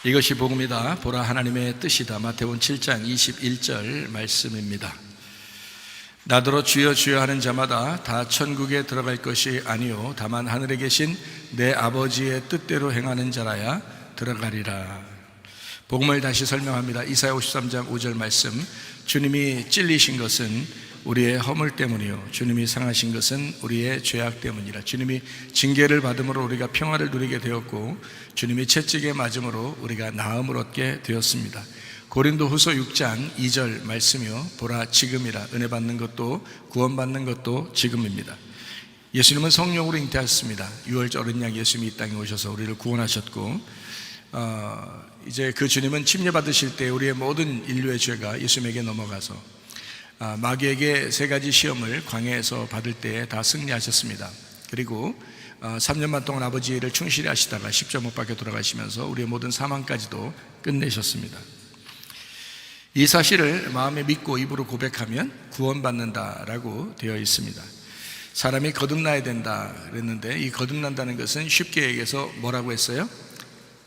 이것이 복음이다. 보라 하나님의 뜻이다. 마태복음 7장 21절 말씀입니다. 나더러 주여 주여 하는 자마다 다 천국에 들어갈 것이 아니요 다만 하늘에 계신 내 아버지의 뜻대로 행하는 자라야 들어가리라. 복음을 다시 설명합니다. 이사야 53장 5절 말씀. 주님이 찔리신 것은 우리의 허물 때문이요 주님이 상하신 것은 우리의 죄악 때문이라. 주님이 징계를 받음으로 우리가 평화를 누리게 되었고 주님이 채찍에 맞음으로 우리가 나음을 얻게 되었습니다. 고린도후서 6장 2절 말씀이요 보라 지금이라. 은혜 받는 것도 구원받는 것도 지금입니다. 예수님은 성령으로 잉태하셨습니다. 6월절 어린 양 예수님이 이 땅에 오셔서 우리를 구원하셨고 이제 그 주님은 침례받으실 때 우리의 모든 인류의 죄가 예수님에게 넘어가서 마귀에게 세 가지 시험을 광야에서 받을 때 다 승리하셨습니다. 그리고 3년만 동안 아버지의 일을 충실히 하시다가 십자가 못 박혀 돌아가시면서 우리의 모든 사망까지도 끝내셨습니다. 이 사실을 마음에 믿고 입으로 고백하면 구원받는다라고 되어 있습니다. 사람이 거듭나야 된다 그랬는데 이 거듭난다는 것은 쉽게 얘기해서 뭐라고 했어요?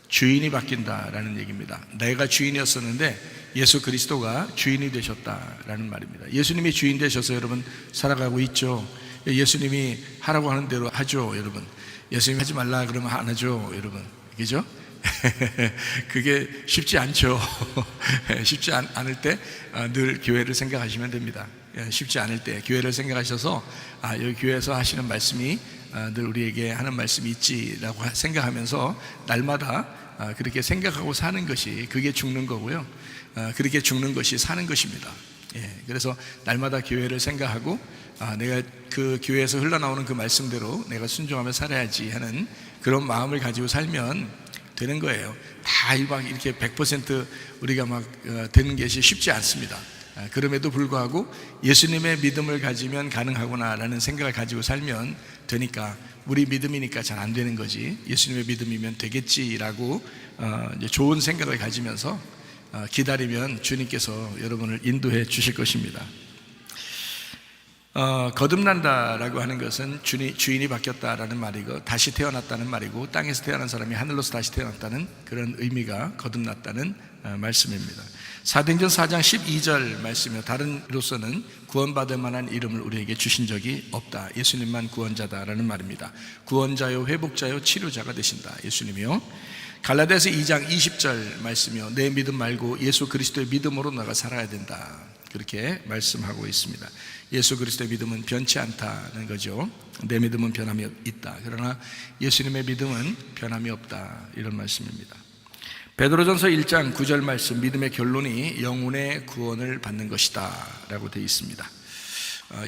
주인이 바뀐다라는 얘기입니다. 내가 주인이었었는데 예수 그리스도가 주인이 되셨다라는 말입니다. 예수님이 주인 되셔서 여러분 살아가고 있죠. 예수님이 하라고 하는 대로 하죠, 여러분. 예수님이 하지 말라 그러면 안 하죠, 여러분. 그죠? 그게 쉽지 않죠. 쉽지 않을 때 늘 교회를 생각하시면 됩니다. 쉽지 않을 때 교회를 생각하셔서 여기 교회에서 하시는 말씀이 늘 우리에게 하는 말씀이 있지라고 생각하면서 날마다 그렇게 생각하고 사는 것이 그게 죽는 거고요. 그렇게 죽는 것이 사는 것입니다. 그래서 날마다 교회를 생각하고 내가 그 교회에서 흘러나오는 그 말씀대로 내가 순종하며 살아야지 하는 그런 마음을 가지고 살면 되는 거예요. 다 이렇게 100% 우리가 막 되는 것이 쉽지 않습니다. 그럼에도 불구하고 예수님의 믿음을 가지면 가능하구나라는 생각을 가지고 살면 되니까 우리 믿음이니까 잘 안 되는 거지 예수님의 믿음이면 되겠지라고 이제 좋은 생각을 가지면서 기다리면 주님께서 여러분을 인도해 주실 것입니다. 거듭난다라고 하는 것은 주인이 바뀌었다라는 말이고 다시 태어났다는 말이고 땅에서 태어난 사람이 하늘로서 다시 태어났다는 그런 의미가 거듭났다는 말씀입니다. 사도행전 4장 12절 말씀이요 다른로서는 구원받을 만한 이름을 우리에게 주신 적이 없다. 예수님만 구원자다라는 말입니다. 구원자요 회복자요 치료자가 되신다. 예수님이요. 갈라디아서 2장 20절 말씀이요 내 믿음 말고 예수 그리스도의 믿음으로 너가 살아야 된다. 그렇게 말씀하고 있습니다. 예수 그리스도의 믿음은 변치 않다는 거죠. 내 믿음은 변함이 있다. 그러나 예수님의 믿음은 변함이 없다. 이런 말씀입니다. 베드로전서 1장 9절 말씀 믿음의 결론이 영혼의 구원을 받는 것이다 라고 되어 있습니다.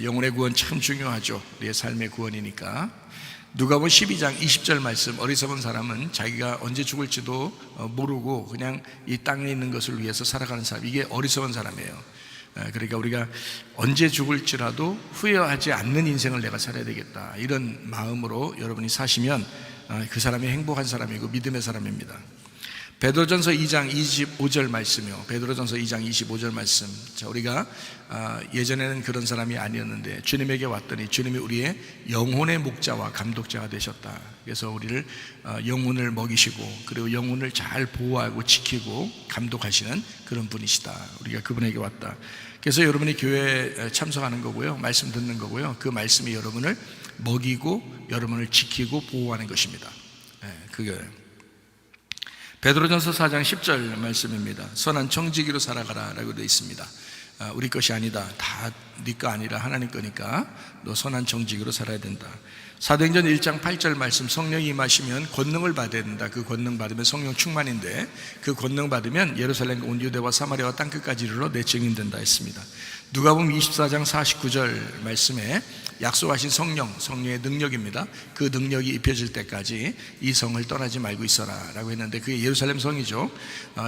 영혼의 구원 참 중요하죠. 우리의 삶의 구원이니까. 누가복음 12장 20절 말씀 어리석은 사람은 자기가 언제 죽을지도 모르고 그냥 이 땅에 있는 것을 위해서 살아가는 사람, 이게 어리석은 사람이에요. 그러니까 우리가 언제 죽을지라도 후회하지 않는 인생을 내가 살아야 되겠다 이런 마음으로 여러분이 사시면 그 사람이 행복한 사람이고 믿음의 사람입니다. 베드로전서 2장 25절 말씀이요 베드로전서 2장 25절 말씀. 자, 우리가 예전에는 그런 사람이 아니었는데 주님에게 왔더니 주님이 우리의 영혼의 목자와 감독자가 되셨다. 그래서 우리를 영혼을 먹이시고 그리고 영혼을 잘 보호하고 지키고 감독하시는 그런 분이시다. 우리가 그분에게 왔다. 그래서 여러분이 교회에 참석하는 거고요 말씀 듣는 거고요 그 말씀이 여러분을 먹이고 여러분을 지키고 보호하는 것입니다. 그게 베드로전서 4장 10절 말씀입니다. 선한 청지기로 살아가라 라고 되어 있습니다. 우리 것이 아니다. 다 네 거 아니라 하나님 거니까 너 선한 청지기로 살아야 된다. 사도행전 1장 8절 말씀 성령이 임하시면 권능을 받아야 된다. 그 권능 받으면 성령 충만인데 그 권능 받으면 예루살렘과 온 유대와 사마리아와 땅끝까지 이르러 내 증인 된다 했습니다. 누가복음 24장 49절 말씀에 약속하신 성령의 능력입니다. 그 능력이 입혀질 때까지 이 성을 떠나지 말고 있어라 라고 했는데 그게 예루살렘 성이죠.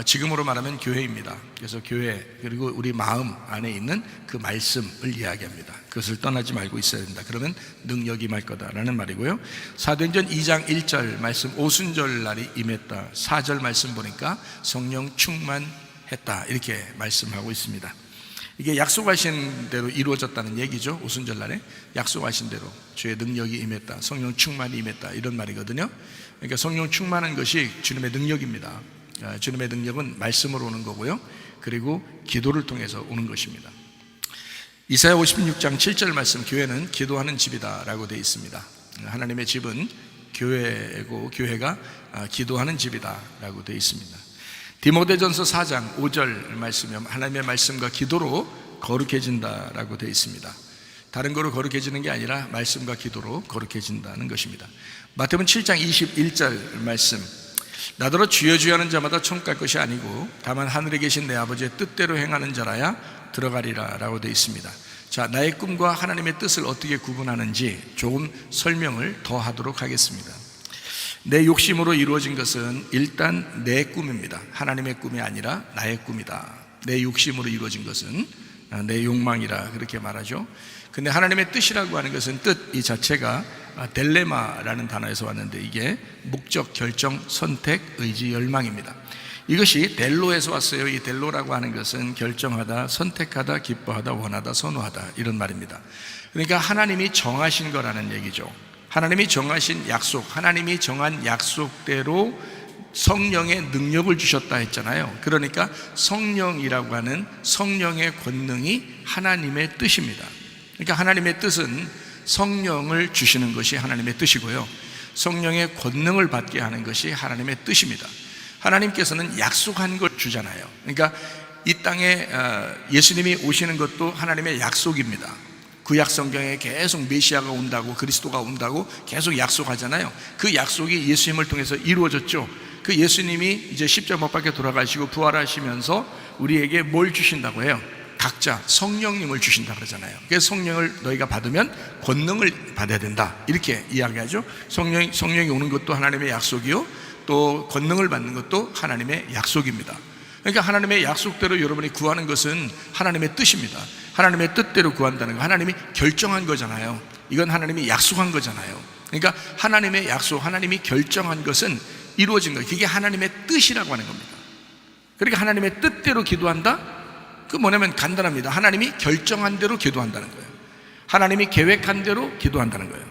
지금으로 말하면 교회입니다. 그래서 교회 그리고 우리 마음 안에 있는 그 말씀을 이야기합니다. 그것을 떠나지 말고 있어야 된다. 그러면 능력이 임할 거다라는 말이고요. 사도행전 2장 1절 말씀 오순절 날이 임했다. 4절 말씀 보니까 성령 충만했다 이렇게 말씀하고 있습니다. 이게 약속하신 대로 이루어졌다는 얘기죠. 오순절날에 약속하신 대로 주의 능력이 임했다, 성령 충만이 임했다 이런 말이거든요. 그러니까 성령 충만한 것이 주님의 능력입니다. 주님의 능력은 말씀으로 오는 거고요, 그리고 기도를 통해서 오는 것입니다. 이사야 56장 7절 말씀, 교회는 기도하는 집이다 라고 되어 있습니다. 하나님의 집은 교회고 교회가 기도하는 집이다 라고 되어 있습니다. 디모데전서 4장 5절 말씀에 하나님의 말씀과 기도로 거룩해진다 라고 되어 있습니다. 다른 거로 거룩해지는 게 아니라 말씀과 기도로 거룩해진다는 것입니다. 마태복음 7장 21절 말씀, 나더러 주여 주여 하는 자마다 천국 갈 것이 아니고 다만 하늘에 계신 내 아버지의 뜻대로 행하는 자라야 들어가리라 라고 되어 있습니다. 자, 나의 꿈과 하나님의 뜻을 어떻게 구분하는지 조금 설명을 더 하도록 하겠습니다. 내 욕심으로 이루어진 것은 일단 내 꿈입니다. 하나님의 꿈이 아니라 나의 꿈이다. 내 욕심으로 이루어진 것은 내 욕망이라 그렇게 말하죠. 근데 하나님의 뜻이라고 하는 것은, 뜻 이 자체가 델레마라는 단어에서 왔는데, 이게 목적, 결정, 선택, 의지, 열망입니다. 이것이 델로에서 왔어요. 이 델로라고 하는 것은 결정하다, 선택하다, 기뻐하다, 원하다, 선호하다, 이런 말입니다. 그러니까 하나님이 정하신 거라는 얘기죠. 하나님이 정하신 약속, 하나님이 정한 약속대로 성령의 능력을 주셨다 했잖아요. 그러니까 성령이라고 하는 성령의 권능이 하나님의 뜻입니다. 그러니까 하나님의 뜻은 성령을 주시는 것이 하나님의 뜻이고요, 성령의 권능을 받게 하는 것이 하나님의 뜻입니다. 하나님께서는 약속한 걸 주잖아요. 그러니까 이 땅에 예수님이 오시는 것도 하나님의 약속입니다. 구약 성경에 계속 메시아가 온다고, 그리스도가 온다고 계속 약속하잖아요. 그 약속이 예수님을 통해서 이루어졌죠. 그 예수님이 이제 십자가 못 박혀 돌아가시고 부활하시면서 우리에게 뭘 주신다고 해요? 각자 성령님을 주신다 그러잖아요. 그래서 성령을 너희가 받으면 권능을 받아야 된다, 이렇게 이야기하죠. 성령이 오는 것도 하나님의 약속이요, 또 권능을 받는 것도 하나님의 약속입니다. 그러니까 하나님의 약속대로 여러분이 구하는 것은 하나님의 뜻입니다. 하나님의 뜻대로 구한다는 거, 하나님이 결정한 거잖아요. 이건 하나님이 약속한 거잖아요. 그러니까 하나님의 약속, 하나님이 결정한 것은 이루어진 거예요. 그게 하나님의 뜻이라고 하는 겁니다. 그러니까 하나님의 뜻대로 기도한다? 그 뭐냐면 간단합니다. 하나님이 결정한 대로 기도한다는 거예요. 하나님이 계획한 대로 기도한다는 거예요.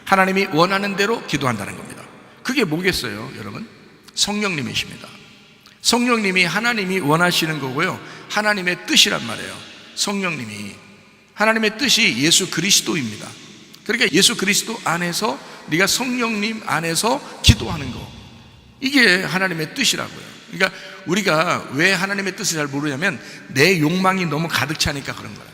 하나님이 원하는 대로 기도한다는 겁니다. 그게 뭐겠어요, 여러분? 성령님이십니다. 성령님이 하나님이 원하시는 거고요, 하나님의 뜻이란 말이에요. 성령님이, 하나님의 뜻이 예수 그리스도입니다. 그러니까 예수 그리스도 안에서, 네가 성령님 안에서 기도하는 거, 이게 하나님의 뜻이라고요. 그러니까 우리가 왜 하나님의 뜻을 잘 모르냐면 내 욕망이 너무 가득 차니까 그런 거예요.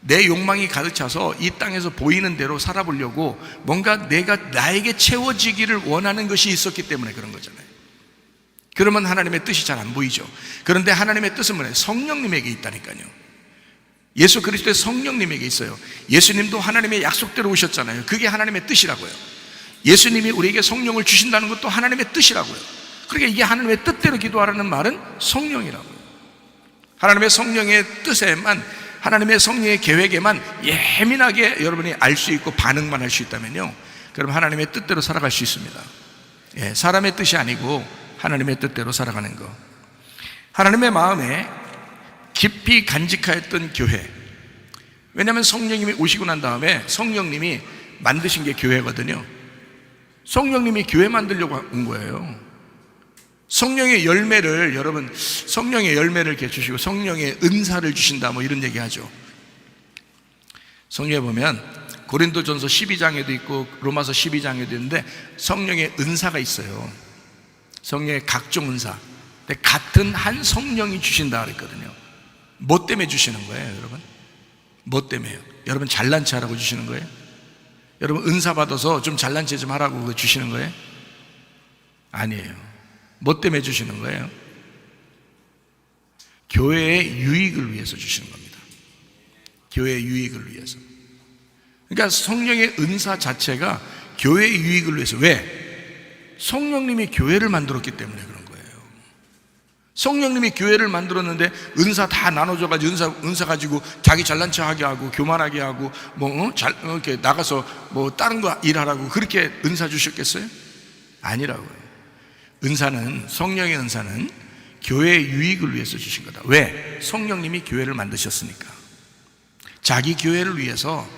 내 욕망이 가득 차서 이 땅에서 보이는 대로 살아보려고 뭔가 나에게 채워지기를 원하는 것이 있었기 때문에 그런 거잖아요. 그러면 하나님의 뜻이 잘 안 보이죠. 그런데 하나님의 뜻은 뭐예요? 성령님에게 있다니까요. 예수 그리스도의 성령님에게 있어요. 예수님도 하나님의 약속대로 오셨잖아요. 그게 하나님의 뜻이라고요. 예수님이 우리에게 성령을 주신다는 것도 하나님의 뜻이라고요. 그러니까 이게 하나님의 뜻대로 기도하라는 말은 성령이라고요. 하나님의 성령의 뜻에만, 하나님의 성령의 계획에만 예민하게 여러분이 알 수 있고 반응만 할 수 있다면요, 그럼 하나님의 뜻대로 살아갈 수 있습니다. 사람의 뜻이 아니고 하나님의 뜻대로 살아가는 거. 하나님의 마음에 깊이 간직하였던 교회. 왜냐하면 성령님이 오시고 난 다음에 성령님이 만드신 게 교회거든요. 성령님이 교회 만들려고 온 거예요. 성령의 열매를, 여러분, 성령의 열매를 이렇게 주시고 성령의 은사를 주신다, 뭐 이런 얘기 하죠. 성경에 보면 고린도전서 12장에도 있고 로마서 12장에도 있는데 성령의 은사가 있어요. 성령의 각종 은사. 근데 같은 한 성령이 주신다 그랬거든요. 뭐 때문에 주시는 거예요, 여러분? 뭐 때문에요? 여러분 잘난 체 하라고 주시는 거예요? 여러분 은사 받아서 좀 잘난 체 좀 하라고 주시는 거예요? 아니에요. 뭐 때문에 주시는 거예요? 교회의 유익을 위해서 주시는 겁니다. 교회의 유익을 위해서. 그러니까 성령의 은사 자체가 교회의 유익을 위해서. 왜? 성령님이 교회를 만들었기 때문에 그런 거예요. 성령님이 교회를 만들었는데 은사 다 나눠줘가지고 은사 가지고 자기 잘난 체 하게 하고 교만하게 하고 이렇게 나가서 뭐 다른 거 일하라고 그렇게 은사 주셨겠어요? 아니라고요. 은사는, 성령의 은사는 교회의 유익을 위해서 주신 거다. 왜? 성령님이 교회를 만드셨으니까. 자기 교회를 위해서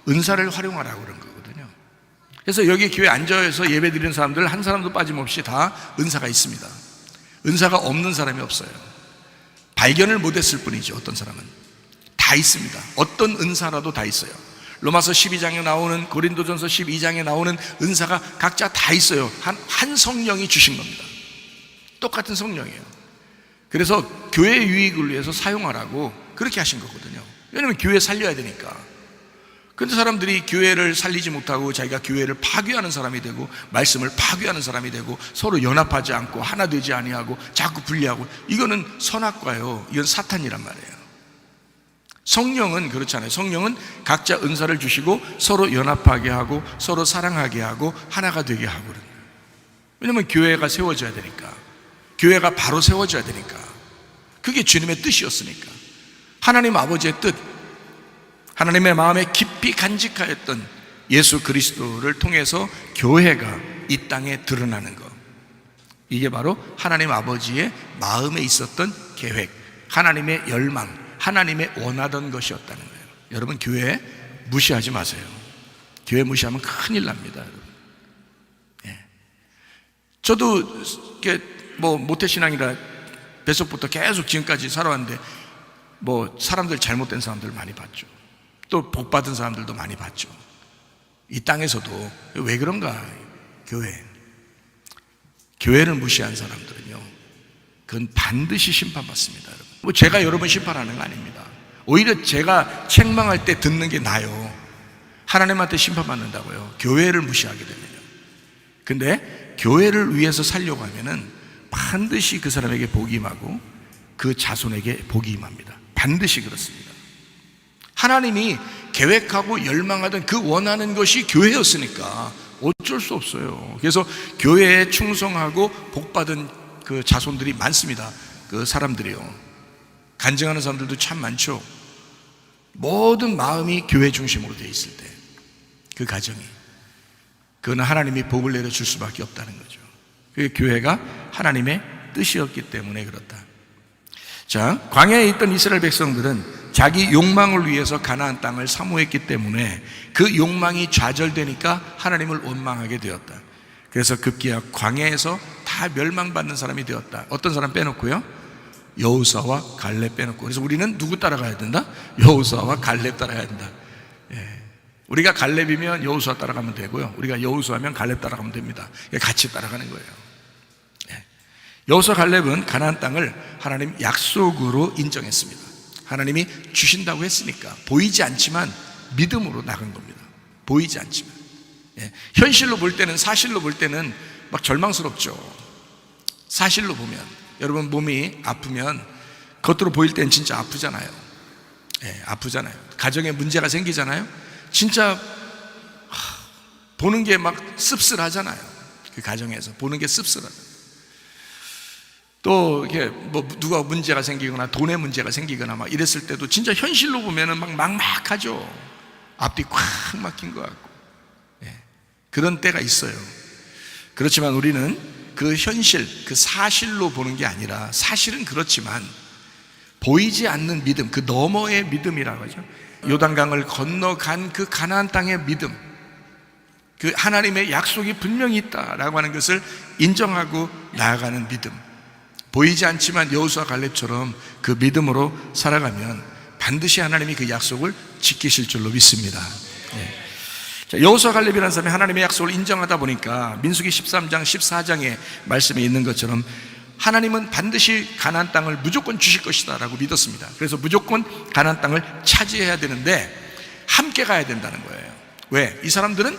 은사를 활용하라고 그런 거거든요. 그래서 여기 교회 앉아서 예배 드리는 사람들 한 사람도 빠짐없이 다 은사가 있습니다. 은사가 없는 사람이 없어요. 발견을 못했을 뿐이죠. 어떤 사람은 다 있습니다. 어떤 은사라도 다 있어요. 로마서 12장에 나오는, 고린도전서 12장에 나오는 은사가 각자 다 있어요. 한 성령이 주신 겁니다. 똑같은 성령이에요. 그래서 교회 유익을 위해서 사용하라고 그렇게 하신 거거든요. 왜냐하면 교회 살려야 되니까. 그런데 사람들이 교회를 살리지 못하고 자기가 교회를 파괴하는 사람이 되고 말씀을 파괴하는 사람이 되고 서로 연합하지 않고 하나 되지 아니하고 자꾸 분리하고, 이거는 선악과예요. 이건 사탄이란 말이에요. 성령은 그렇잖아요. 성령은 각자 은사를 주시고 서로 연합하게 하고 서로 사랑하게 하고 하나가 되게 하고 그래요. 왜냐하면 교회가 세워져야 되니까, 교회가 바로 세워져야 되니까. 그게 주님의 뜻이었으니까. 하나님 아버지의 뜻, 하나님의 마음에 깊이 간직하였던 예수 그리스도를 통해서 교회가 이 땅에 드러나는 것, 이게 바로 하나님 아버지의 마음에 있었던 계획, 하나님의 열망, 하나님의 원하던 것이었다는 거예요. 여러분, 교회 무시하지 마세요. 교회 무시하면 큰일 납니다, 여러분. 예. 저도 모태신앙이라 뱃속부터 계속 지금까지 살아왔는데 사람들, 잘못된 사람들 많이 봤죠. 또 복받은 사람들도 많이 봤죠. 이 땅에서도. 왜 그런가? 교회를 무시한 사람들은요, 그건 반드시 심판받습니다, 여러분. 제가 여러분 심판하는 거 아닙니다. 오히려 제가 책망할 때 듣는 게 나아요. 하나님한테 심판받는다고요, 교회를 무시하게 되면요. 근데 교회를 위해서 살려고 하면은 반드시 그 사람에게 복이 임하고 그 자손에게 복이 임합니다. 반드시 그렇습니다. 하나님이 계획하고 열망하던 그 원하는 것이 교회였으니까 어쩔 수 없어요. 그래서 교회에 충성하고 복받은 그 자손들이 많습니다. 그 사람들이요, 간증하는 사람들도 참 많죠. 모든 마음이 교회 중심으로 되어 있을 때 그 가정이, 그거는 하나님이 복을 내려줄 수밖에 없다는 거죠. 그 교회가 하나님의 뜻이었기 때문에 그렇다. 자, 광야에 있던 이스라엘 백성들은 자기 욕망을 위해서 가나안 땅을 사모했기 때문에 그 욕망이 좌절되니까 하나님을 원망하게 되었다. 그래서 급기야 광야에서 다 멸망받는 사람이 되었다. 어떤 사람 빼놓고요, 여호수아와 갈렙 빼놓고. 그래서 우리는 누구 따라가야 된다? 여호수아와 갈렙 따라가야 된다. 예. 우리가 갈렙이면 여호수아 따라가면 되고요, 우리가 여호수아면 갈렙 따라가면 됩니다. 같이 따라가는 거예요. 예. 여호수아 갈렙은 가나안 땅을 하나님 약속으로 인정했습니다. 하나님이 주신다고 했으니까 보이지 않지만 믿음으로 나간 겁니다. 보이지 않지만. 예. 현실로 볼 때는, 사실로 볼 때는 막 절망스럽죠. 사실로 보면, 여러분 몸이 아프면 겉으로 보일 때는 진짜 아프잖아요. 예, 아프잖아요. 가정에 문제가 생기잖아요. 진짜 보는 게 막 씁쓸하잖아요. 그 가정에서 보는 게 씁쓸하잖아요. 또 이게 누가 문제가 생기거나 돈에 문제가 생기거나 막 이랬을 때도 진짜 현실로 보면은 막 막막하죠. 앞뒤 꽉 막힌 것 같고. 예, 그런 때가 있어요. 그렇지만 우리는 그 현실, 그 사실로 보는 게 아니라, 사실은 그렇지만 보이지 않는 믿음, 그 너머의 믿음이라고 하죠. 요단강을 건너간 그 가나안 땅의 믿음, 그 하나님의 약속이 분명히 있다라고 하는 것을 인정하고 나아가는 믿음, 보이지 않지만 여호수아 갈렙처럼 그 믿음으로 살아가면 반드시 하나님이 그 약속을 지키실 줄로 믿습니다. 네. 여호수아 갈렙이라는 사람이 하나님의 약속을 인정하다 보니까 민수기 13장 14장에 말씀에 있는 것처럼 하나님은 반드시 가나안 땅을 무조건 주실 것이다 라고 믿었습니다. 그래서 무조건 가나안 땅을 차지해야 되는데 함께 가야 된다는 거예요. 왜? 이 사람들은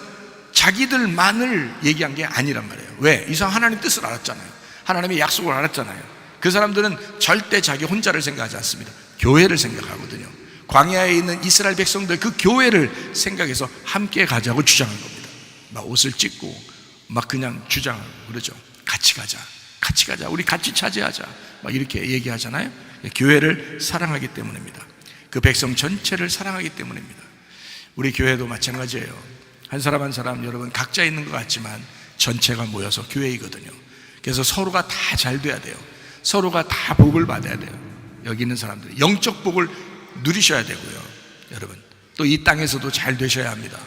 자기들만을 얘기한 게 아니란 말이에요. 왜? 이 사람 하나님 뜻을 알았잖아요. 하나님의 약속을 알았잖아요. 그 사람들은 절대 자기 혼자를 생각하지 않습니다. 교회를 생각하거든요. 광야에 있는 이스라엘 백성들, 그 교회를 생각해서 함께 가자고 주장한 겁니다. 막 옷을 찢고 막 그냥 주장하고 그러죠. 같이 가자, 같이 가자, 우리 같이 차지하자, 막 이렇게 얘기하잖아요. 교회를 사랑하기 때문입니다. 그 백성 전체를 사랑하기 때문입니다. 우리 교회도 마찬가지예요. 한 사람 한 사람 여러분 각자 있는 것 같지만 전체가 모여서 교회이거든요. 그래서 서로가 다 잘 돼야 돼요. 서로가 다 복을 받아야 돼요. 여기 있는 사람들 영적 복을 누리셔야 되고요. 여러분 또 이 땅에서도 잘 되셔야 합니다.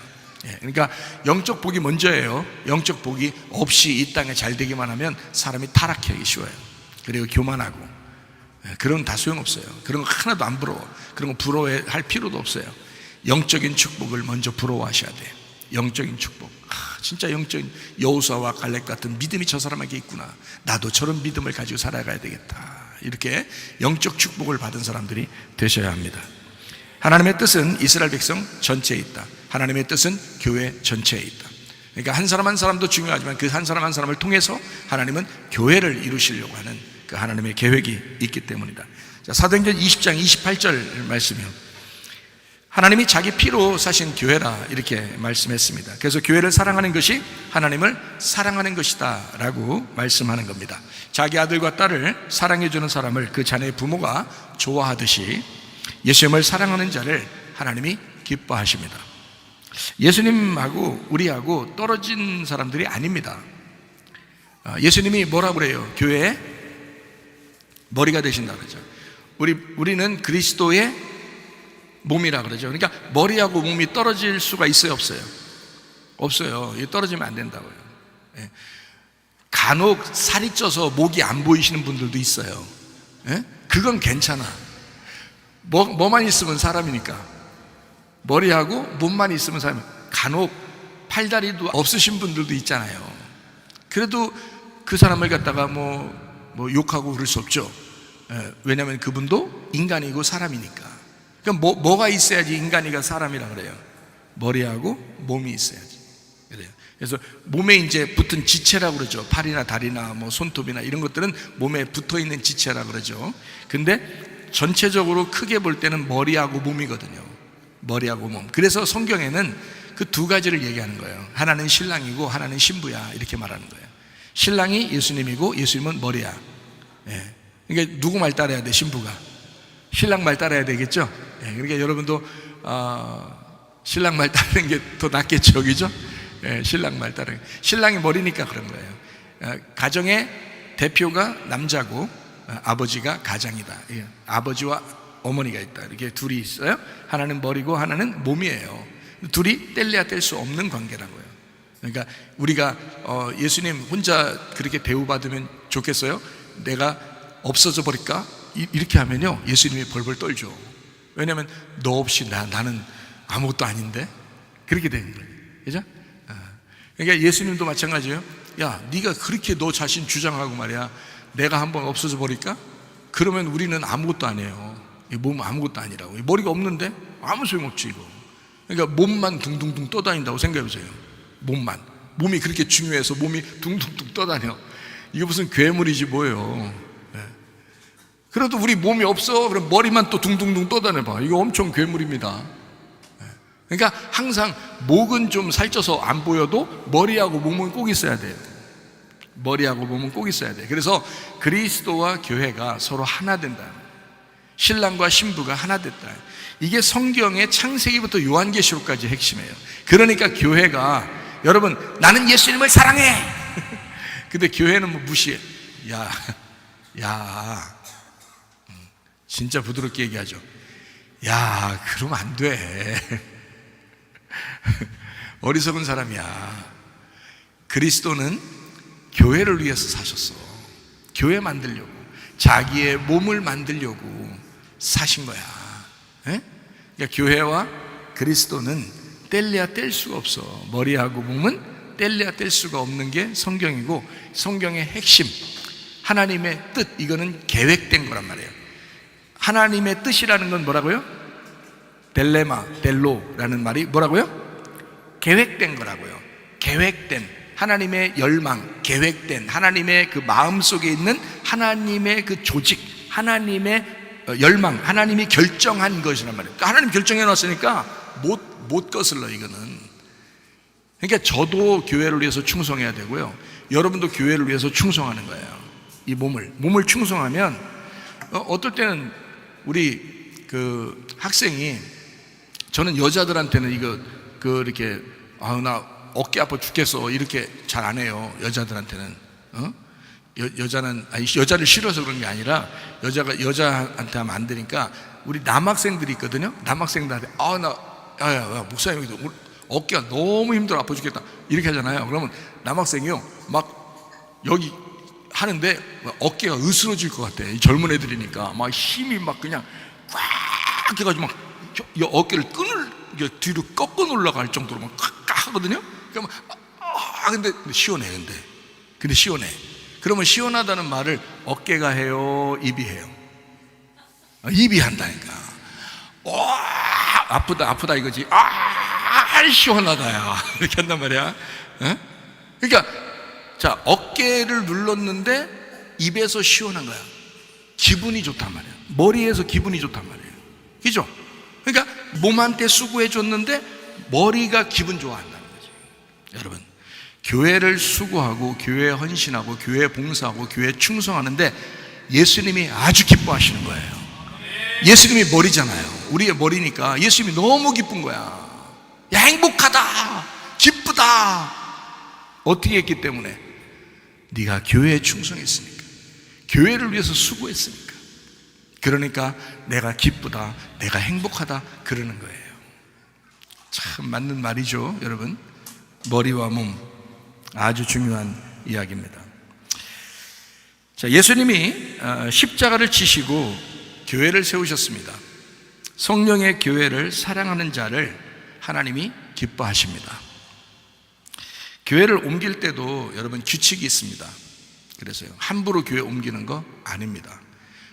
그러니까 영적 복이 먼저예요. 영적 복이 없이 이 땅에 잘 되기만 하면 사람이 타락하기 쉬워요. 그리고 교만하고, 그런 건 다 소용없어요. 그런 거 하나도 안 부러워. 그런 거 부러워할 필요도 없어요. 영적인 축복을 먼저 부러워하셔야 돼요. 영적인 축복. 진짜 영적인 여호수아와 갈렙 같은 믿음이 저 사람에게 있구나. 나도 저런 믿음을 가지고 살아가야 되겠다. 이렇게 영적 축복을 받은 사람들이 되셔야 합니다. 하나님의 뜻은 이스라엘 백성 전체에 있다. 하나님의 뜻은 교회 전체에 있다. 그러니까 한 사람 한 사람도 중요하지만 그 한 사람 한 사람을 통해서 하나님은 교회를 이루시려고 하는 그 하나님의 계획이 있기 때문이다. 자, 사도행전 20장 28절 말씀이요. 하나님이 자기 피로 사신 교회라 이렇게 말씀했습니다. 그래서 교회를 사랑하는 것이 하나님을 사랑하는 것이다 라고 말씀하는 겁니다. 자기 아들과 딸을 사랑해주는 사람을 그 자녀의 부모가 좋아하듯이 예수님을 사랑하는 자를 하나님이 기뻐하십니다. 예수님하고 우리하고 떨어진 사람들이 아닙니다. 예수님이 뭐라고 그래요? 교회의 머리가 되신다 그러죠. 우리는 그리스도의 몸이라 그러죠. 그러니까 머리하고 몸이 떨어질 수가 있어요, 없어요? 없어요. 이게 떨어지면 안 된다고요. 간혹 살이 쪄서 목이 안 보이시는 분들도 있어요. 그건 괜찮아. 뭐만 있으면 사람이니까. 머리하고 몸만 있으면 사람. 간혹 팔다리도 없으신 분들도 있잖아요. 그래도 그 사람을 갖다가 뭐 욕하고 그럴 수 없죠. 왜냐하면 그분도 인간이고 사람이니까. 그럼 뭐가 있어야지 인간이가 사람이라 그래요? 머리하고 몸이 있어야지. 그래요. 그래서 몸에 이제 붙은 지체라고 그러죠. 팔이나 다리나 뭐 손톱이나 이런 것들은 몸에 붙어 있는 지체라 그러죠. 근데 전체적으로 크게 볼 때는 머리하고 몸이거든요. 머리하고 몸. 그래서 성경에는 그 두 가지를 얘기하는 거예요. 하나는 신랑이고 하나는 신부야 이렇게 말하는 거예요. 신랑이 예수님이고 예수님은 머리야. 그러니까 누구 말 따라야 돼? 신부가 신랑 말 따라야 되겠죠. 그러니까 여러분도 신랑 말 따르는 게 더 낫겠죠, 그죠? 신랑 말 따르는. 신랑이 머리니까 그런 거예요. 가정의 대표가 남자고 아버지가 가장이다. 아버지와 어머니가 있다. 이렇게 둘이 있어요. 하나는 머리고 하나는 몸이에요. 둘이 뗄래야 뗄 수 없는 관계라고요. 그러니까 우리가 예수님 혼자 그렇게 대우받으면 좋겠어요? 내가 없어져 버릴까? 이렇게 하면요 예수님이 벌벌 떨죠. 왜냐하면 너 없이 나는 아무것도 아닌데 그렇게 되는 거예요. 그죠? 그러니까 예수님도 마찬가지예요. 야, 네가 그렇게 너 자신 주장하고 말이야 내가 한번 없어져 버릴까? 그러면 우리는 아무것도 아니에요. 이 몸은 아무것도 아니라고. 머리가 없는데 아무 소용없지 이거. 그러니까 몸만 둥둥둥 떠다닌다고 생각해보세요. 몸이 그렇게 중요해서 몸이 둥둥둥 떠다녀. 이게 무슨 괴물이지 뭐예요. 그래도 우리 몸이 없어. 그럼 머리만 또 둥둥둥 떠다녀봐. 이거 엄청 괴물입니다. 그러니까 항상 목은 좀 살쪄서 안 보여도 머리하고 몸은 꼭 있어야 돼요. 머리하고 몸은 꼭 있어야 돼요. 그래서 그리스도와 교회가 서로 하나 된다. 신랑과 신부가 하나 됐다. 이게 성경의 창세기부터 요한계시록까지 핵심이에요. 그러니까 교회가 여러분 나는 예수님을 사랑해. 근데 교회는 뭐 무시해. 야 진짜 부드럽게 얘기하죠. 야 그러면 안 돼. 어리석은 사람이야. 그리스도는 교회를 위해서 사셨어. 교회 만들려고, 자기의 몸을 만들려고 사신 거야. 그러니까 교회와 그리스도는 뗄래야 뗄 수가 없어. 머리하고 몸은 뗄래야 뗄 수가 없는 게 성경이고, 성경의 핵심 하나님의 뜻, 이거는 계획된 거란 말이에요. 하나님의 뜻이라는 건 뭐라고요? 델레마, 델로라는 말이 뭐라고요? 계획된 거라고요. 계획된 하나님의 열망, 계획된 하나님의 그 마음속에 있는 하나님의 그 조직, 하나님의 열망, 하나님이 결정한 것이란 말이에요. 그러니까 하나님 결정해 놨으니까 못 거슬러 이거는. 그러니까 저도 교회를 위해서 충성해야 되고요, 여러분도 교회를 위해서 충성하는 거예요. 이 몸을 충성하면 어떨 때는 우리 그 학생이, 저는 여자들한테는 이렇게 나 어깨 아파 죽겠어 이렇게 잘 안 해요. 여자들한테는 여자를 싫어서 그런 게 아니라 여자한테 하면 안 되니까 우리 남학생들이 있거든요. 남학생들한테 야 목사님 어깨가 너무 힘들어 아파 죽겠다 이렇게 하잖아요. 그러면 남학생이요 막 여기 하는데 어깨가 으스러질 것 같아. 이 젊은 애들이니까 막 힘이 막 그냥 꽉 해가지고 막 이 어깨를 뒤로 꺾어 올라갈 정도로 막 꽉 하거든요. 그러면 근데 시원해. 근데 시원해. 그러면 시원하다는 말을 어깨가 해요, 입이 해요? 입이 한다니까. 아프다 이거지. 시원하다야. 이렇게 한단 말이야. 에? 그러니까 자, 어깨를 눌렀는데 입에서 시원한 거야. 기분이 좋단 말이야. 머리에서 기분이 좋단 말이에요. 그죠? 그러니까 몸한테 수고해 줬는데 머리가 기분 좋아한다는 거지. 여러분, 교회를 수고하고 교회에 헌신하고 교회에 봉사하고 교회에 충성하는데 예수님이 아주 기뻐하시는 거예요. 예수님이 머리잖아요. 우리의 머리니까 예수님이 너무 기쁜 거야. 야, 행복하다, 기쁘다. 어떻게 했기 때문에? 네가 교회에 충성했으니까, 교회를 위해서 수고했으니까. 그러니까 내가 기쁘다, 내가 행복하다 그러는 거예요. 참 맞는 말이죠, 여러분. 머리와 몸, 아주 중요한 이야기입니다. 자, 예수님이 십자가를 지시고 교회를 세우셨습니다. 성령의 교회를 사랑하는 자를 하나님이 기뻐하십니다. 교회를 옮길 때도 여러분 규칙이 있습니다. 그래서요, 함부로 교회 옮기는 거 아닙니다.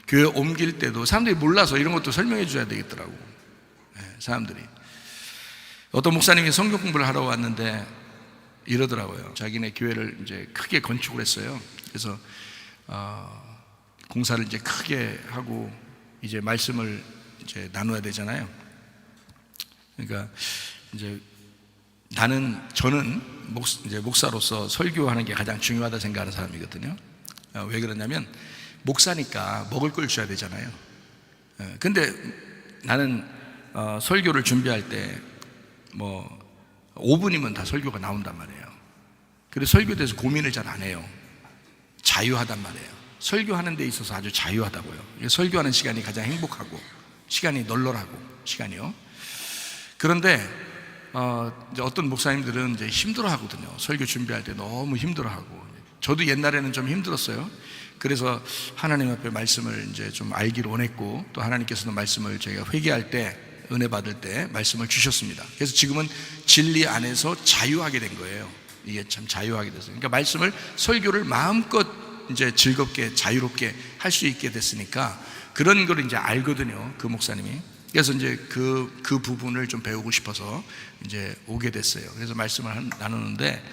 교회 옮길 때도 사람들이 몰라서 이런 것도 설명해 줘야 되겠더라고. 사람들이. 어떤 목사님이 성경 공부를 하러 왔는데 이러더라고요. 자기네 교회를 이제 크게 건축을 했어요. 그래서 공사를 이제 크게 하고 이제 말씀을 이제 나눠야 되잖아요. 그러니까 이제 저는 이제 목사로서 설교하는 게 가장 중요하다 생각하는 사람이거든요. 왜 그러냐면 목사니까 먹을 걸 줘야 되잖아요. 근데 나는 설교를 준비할 때 뭐 5분이면 다 설교가 나온단 말이에요. 그래서 설교에 대해서 고민을 잘 안 해요. 자유하단 말이에요. 설교하는 데 있어서 아주 자유하다고요. 설교하는 시간이 가장 행복하고 시간이 널널하고 시간이요. 그런데 이제 어떤 목사님들은 이제 힘들어하거든요. 설교 준비할 때 너무 힘들어하고. 저도 옛날에는 좀 힘들었어요. 그래서 하나님 앞에 말씀을 이제 좀 알기를 원했고, 또 하나님께서는 말씀을 제가 회개할 때, 은혜 받을 때 말씀을 주셨습니다. 그래서 지금은 진리 안에서 자유하게 된 거예요. 이게 참 자유하게 됐어요. 그러니까 말씀을, 설교를 마음껏 이제 즐겁게 자유롭게 할 수 있게 됐으니까 그런 걸 이제 알거든요, 그 목사님이. 그래서 이제 그 부분을 좀 배우고 싶어서 이제 오게 됐어요. 그래서 말씀을 나누는데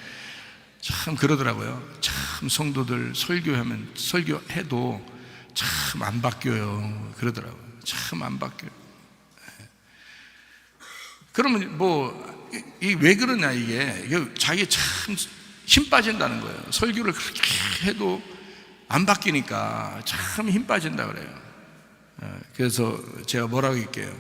참 그러더라고요. 참 성도들 설교해도 참 안 바뀌어요. 그러더라고요. 참 안 바뀌어요. 그러면 왜 그러냐, 이게 자기 참 힘 빠진다는 거예요. 설교를 그렇게 해도 안 바뀌니까 참 힘 빠진다 그래요. 그래서 제가 뭐라고 할게요?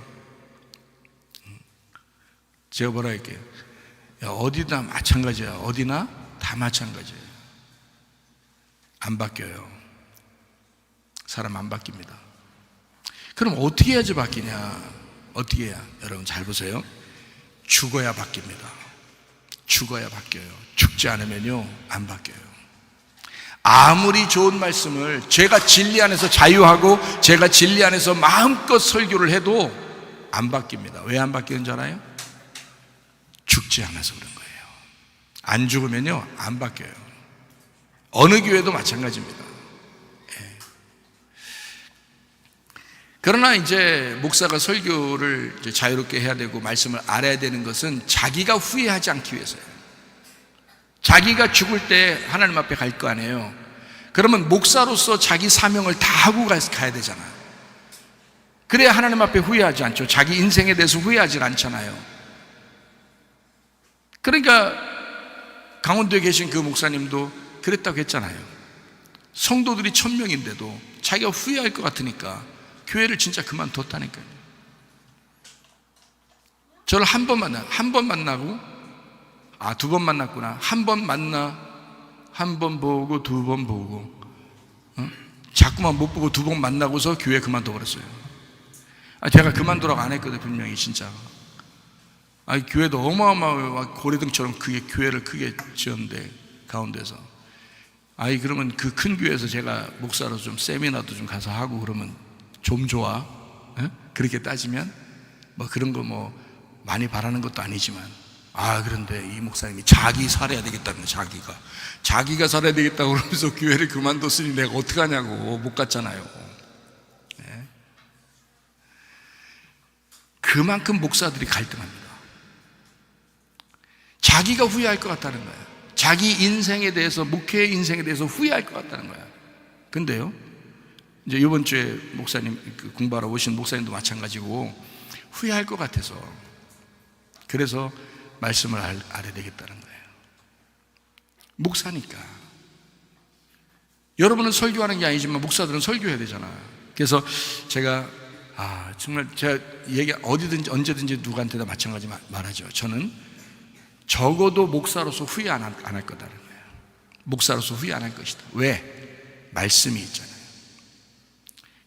야, 어디나 마찬가지야. 어디나 다 마찬가지예요. 안 바뀌어요. 사람 안 바뀝니다. 그럼 어떻게 해야지 바뀌냐? 어떻게 해야? 여러분 잘 보세요. 죽어야 바뀝니다. 죽어야 바뀌어요. 죽지 않으면요, 안 바뀌어요. 아무리 좋은 말씀을 제가 진리 안에서 자유하고 제가 진리 안에서 마음껏 설교를 해도 안 바뀝니다. 왜 안 바뀌는 줄 알아요? 죽지 않아서 그런 거예요. 안 죽으면요, 안 바뀌어요. 어느 교회도 마찬가지입니다. 그러나 이제 목사가 설교를 이제 자유롭게 해야 되고 말씀을 알아야 되는 것은 자기가 후회하지 않기 위해서예요. 자기가 죽을 때 하나님 앞에 갈 거 아니에요. 그러면 목사로서 자기 사명을 다 하고 가야 되잖아요. 그래야 하나님 앞에 후회하지 않죠. 자기 인생에 대해서 후회하지 않잖아요. 그러니까 강원도에 계신 그 목사님도 그랬다고 했잖아요. 성도들이 1000명인데도 자기가 후회할 것 같으니까 교회를 진짜 그만뒀다니까요. 저를 한 번 만나고, 두 번 만났구나. 한 번 만나, 한 번 보고, 두 번 보고, 자꾸만 못 보고 2번 만나고서 교회 그만둬버렸어요. 제가 그만두라고 안 했거든요, 분명히 진짜. 교회도 어마어마하게 고래등처럼 크게 교회를 크게 지었는데 가운데서 그러면 그 큰 교회에서 제가 목사로 좀 세미나도 좀 가서 하고 그러면 좀 좋아? 그렇게 따지면 뭐 그런 거 뭐 많이 바라는 것도 아니지만, 그런데 이 목사님이 자기 살아야 되겠다는 거예요. 자기가 살아야 되겠다고 그러면서 교회를 그만뒀으니 내가 어떡하냐고. 못 갔잖아요. 네. 그만큼 목사들이 갈등합니다. 자기가 후회할 것 같다는 거예요. 자기 인생에 대해서, 목회의 인생에 대해서 후회할 것 같다는 거예요. 근데요, 이제 이번 주에 목사님 공부하러 오신 목사님도 마찬가지고 후회할 것 같아서, 그래서 말씀을 알아야 되겠다는 거예요. 목사니까. 여러분은 설교하는 게 아니지만 목사들은 설교해야 되잖아요. 그래서 제가 정말 제가 얘기 어디든지 언제든지 누구한테나 마찬가지 말하죠. 저는 적어도 목사로서 후회 안 할 거다라는 거예요. 목사로서 후회 안 할 것이다. 왜? 말씀이 있잖아요.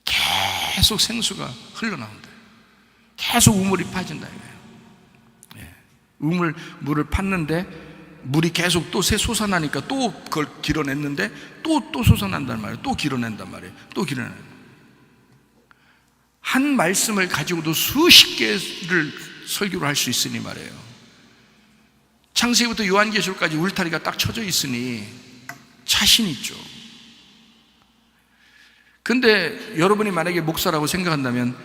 계속 생수가 흘러나온다. 계속 우물이 파진다 이거예요. 물을 팠는데 물이 계속 또 새 솟아나니까 또 그걸 길어냈는데 또 솟아난단 말이에요. 또 길어낸단 말이에요. 또 길어낸단 말이에요. 한 말씀을 가지고도 수십 개를 설교를 할 수 있으니 말이에요. 창세기부터 요한계시록까지 울타리가 딱 쳐져 있으니 자신 있죠. 근데 여러분이 만약에 목사라고 생각한다면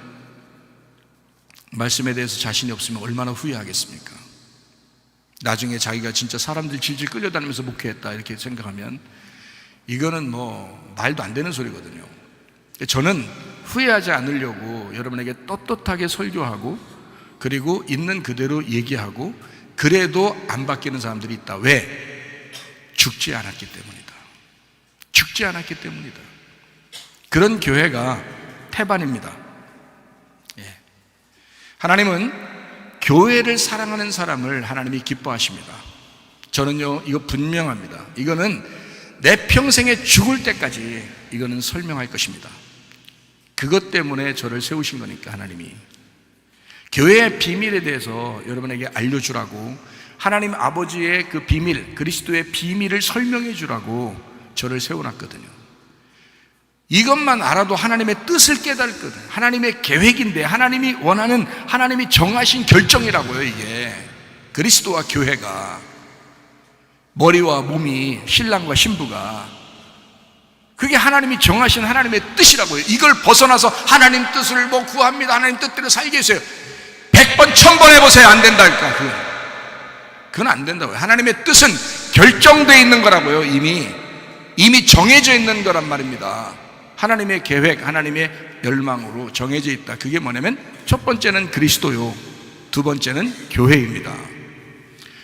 말씀에 대해서 자신이 없으면 얼마나 후회하겠습니까? 나중에 자기가 진짜 사람들 질질 끌려다니면서 목회했다 이렇게 생각하면 이거는 뭐 말도 안 되는 소리거든요. 저는 후회하지 않으려고 여러분에게 떳떳하게 설교하고, 그리고 있는 그대로 얘기하고, 그래도 안 바뀌는 사람들이 있다. 왜? 죽지 않았기 때문이다. 죽지 않았기 때문이다. 그런 교회가 태반입니다. 하나님은 교회를 사랑하는 사람을 하나님이 기뻐하십니다. 저는요, 이거 분명합니다. 이거는 내 평생에 죽을 때까지 이거는 설명할 것입니다. 그것 때문에 저를 세우신 거니까 하나님이. 교회의 비밀에 대해서 여러분에게 알려주라고, 하나님 아버지의 그 비밀, 그리스도의 비밀을 설명해 주라고 저를 세워놨거든요. 이것만 알아도 하나님의 뜻을 깨달거든요. 하나님의 계획인데, 하나님이 원하는, 하나님이 정하신 결정이라고요. 이게 그리스도와 교회가, 머리와 몸이, 신랑과 신부가, 그게 하나님이 정하신 하나님의 뜻이라고요. 이걸 벗어나서 하나님 뜻을 뭐 구합니다, 하나님 뜻대로 살게 해서요, 100번 1000번 해보세요. 안 된다니까. 그건 안 된다고요. 하나님의 뜻은 결정되어 있는 거라고요. 이미 정해져 있는 거란 말입니다. 하나님의 계획, 하나님의 열망으로 정해져 있다. 그게 뭐냐면 첫 번째는 그리스도요, 두 번째는 교회입니다.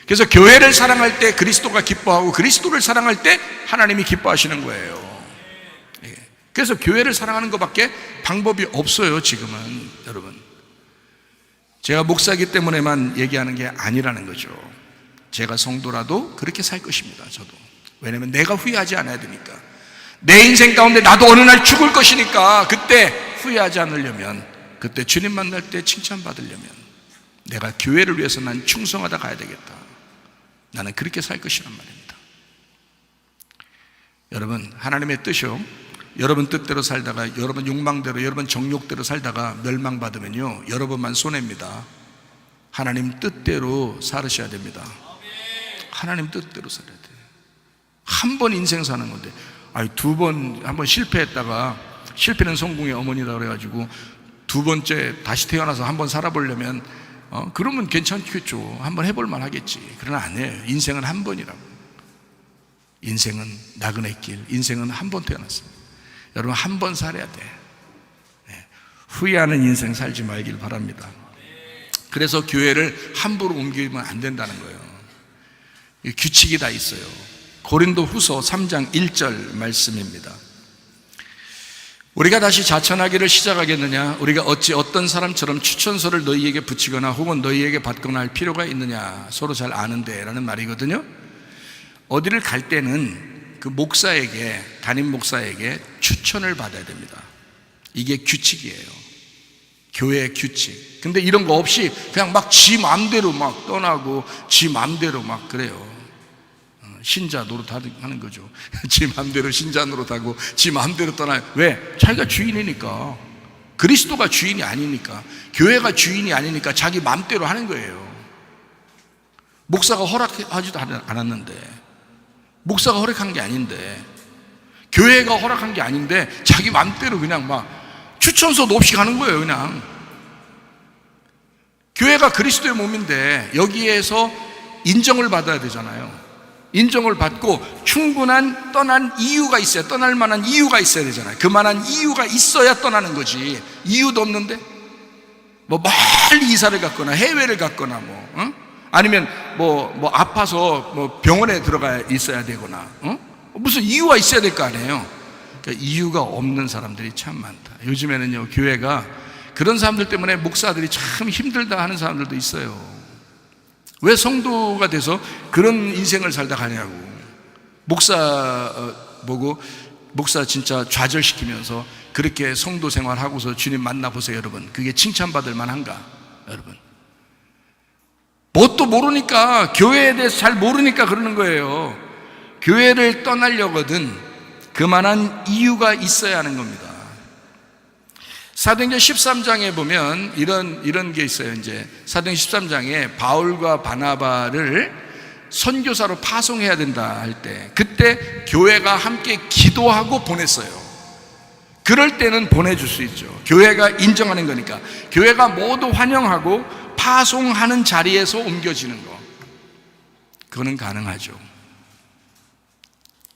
그래서 교회를 사랑할 때 그리스도가 기뻐하고, 그리스도를 사랑할 때 하나님이 기뻐하시는 거예요. 그래서 교회를 사랑하는 것밖에 방법이 없어요. 지금은. 여러분, 제가 목사이기 때문에만 얘기하는 게 아니라는 거죠. 제가 성도라도 그렇게 살 것입니다. 저도. 왜냐면 내가 후회하지 않아야 되니까. 내 인생 가운데 나도 어느 날 죽을 것이니까, 그때 후회하지 않으려면, 그때 주님 만날 때 칭찬받으려면 내가 교회를 위해서 난 충성하다 가야 되겠다. 나는 그렇게 살 것이란 말입니다. 여러분, 하나님의 뜻이요, 여러분 뜻대로 살다가, 여러분 욕망대로, 여러분 정욕대로 살다가 멸망받으면요, 여러분만 손해입니다. 하나님 뜻대로 살으셔야 됩니다. 하나님 뜻대로 살아야 돼요. 한 번 인생 사는 건데, 두 번, 한 번 실패했다가, 실패는 성공의 어머니다 그래가지고 두 번째 다시 태어나서 한 번 살아보려면, 그러면 괜찮겠죠. 한 번 해볼만 하겠지. 그러나 아니에요. 인생은 한 번이라고. 인생은 나그네 길. 인생은 한 번 태어났어요. 여러분, 한 번 살아야 돼. 후회하는 인생 살지 말길 바랍니다. 그래서 교회를 함부로 옮기면 안 된다는 거예요. 규칙이 다 있어요. 고린도 후서 3장 1절 말씀입니다. 우리가 다시 자천하기를 시작하겠느냐? 우리가 어찌 어떤 사람처럼 추천서를 너희에게 붙이거나 혹은 너희에게 받거나 할 필요가 있느냐? 서로 잘 아는데 라는 말이거든요. 어디를 갈 때는 그 목사에게, 담임 목사에게 추천을 받아야 됩니다. 이게 규칙이에요. 교회의 규칙. 근데 이런 거 없이 그냥 막 지 마음대로 막 떠나고 지 마음대로 막 그래요. 신자 노릇하는 거죠. 지 마음대로 신자 노릇하고 지 마음대로 떠나요. 왜? 자기가 주인이니까. 그리스도가 주인이 아니니까, 교회가 주인이 아니니까 자기 마음대로 하는 거예요. 목사가 허락하지도 않았는데, 목사가 허락한 게 아닌데, 교회가 허락한 게 아닌데 자기 마음대로 그냥 막 추천서도 없이 가는 거예요. 그냥 교회가 그리스도의 몸인데 여기에서 인정을 받아야 되잖아요. 인정을 받고 충분한 떠난 이유가 있어야, 떠날 만한 이유가 있어야 되잖아요. 그만한 이유가 있어야 떠나는 거지. 이유도 없는데 뭐 멀리 이사를 갔거나 해외를 갔거나 아니면 뭐 아파서 뭐 병원에 들어가 있어야 되거나 무슨 이유가 있어야 될 거 아니에요. 그러니까 이유가 없는 사람들이 참 많다. 요즘에는요, 교회가 그런 사람들 때문에 목사들이 참 힘들다 하는 사람들도 있어요. 왜 성도가 돼서 그런 인생을 살다 가냐고. 목사 보고 목사 진짜 좌절시키면서 그렇게 성도 생활하고서 주님 만나보세요. 여러분, 그게 칭찬받을 만한가? 여러분, 뭣도 모르니까, 교회에 대해서 잘 모르니까 그러는 거예요. 교회를 떠나려거든 그만한 이유가 있어야 하는 겁니다. 사도행전 13장에 보면 이런 게 있어요. 이제 사도행전 13장에 바울과 바나바를 선교사로 파송해야 된다 할 때, 그때 교회가 함께 기도하고 보냈어요. 그럴 때는 보내줄 수 있죠. 교회가 인정하는 거니까. 교회가 모두 환영하고 파송하는 자리에서 옮겨지는 거, 그거는 가능하죠.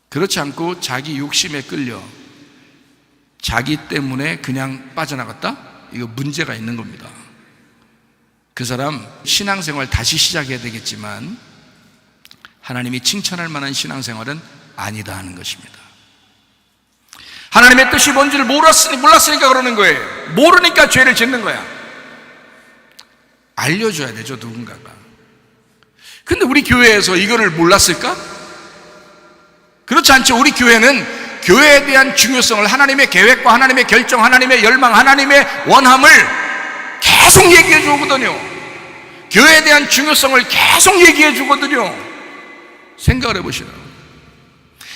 그렇지 않고 자기 욕심에 끌려 자기 때문에 그냥 빠져나갔다? 이거 문제가 있는 겁니다. 그 사람 신앙생활 다시 시작해야 되겠지만 하나님이 칭찬할 만한 신앙생활은 아니다 하는 것입니다. 하나님의 뜻이 뭔지를 몰랐으니까 그러는 거예요. 모르니까 죄를 짓는 거야. 알려줘야 되죠, 누군가가. 근데 우리 교회에서 이거를 몰랐을까? 그렇지 않죠. 우리 교회는 교회에 대한 중요성을, 하나님의 계획과 하나님의 결정, 하나님의 열망, 하나님의 원함을 계속 얘기해 주거든요. 교회에 대한 중요성을 계속 얘기해 주거든요. 생각을 해보시라고.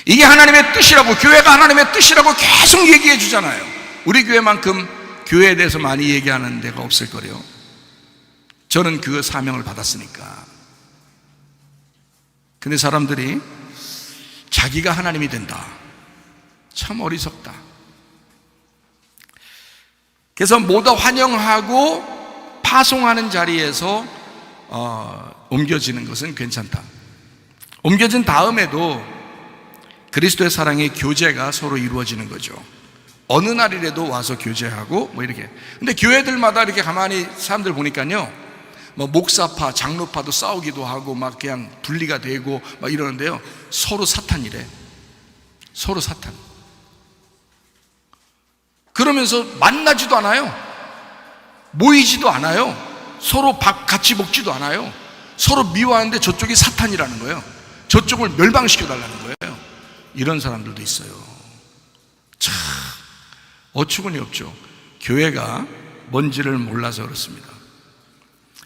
이게 하나님의 뜻이라고, 교회가 하나님의 뜻이라고 계속 얘기해 주잖아요. 우리 교회만큼 교회에 대해서 많이 얘기하는 데가 없을 거래요. 저는 그 사명을 받았으니까. 근데 사람들이 자기가 하나님이 된다. 참 어리석다. 그래서 모두 환영하고 파송하는 자리에서 옮겨지는 것은 괜찮다. 옮겨진 다음에도 그리스도의 사랑의 교제가 서로 이루어지는 거죠. 어느 날이라도 와서 교제하고 뭐 이렇게. 근데 교회들마다 이렇게 가만히 사람들 보니까요, 뭐 목사파, 장로파도 싸우기도 하고 막 그냥 분리가 되고 막 이러는데요, 서로 사탄이래. 서로 사탄. 그러면서 만나지도 않아요. 모이지도 않아요. 서로 밥 같이 먹지도 않아요. 서로 미워하는데 저쪽이 사탄이라는 거예요. 저쪽을 멸망시켜 달라는 거예요. 이런 사람들도 있어요. 참 어처구니 없죠. 교회가 뭔지를 몰라서 그렇습니다.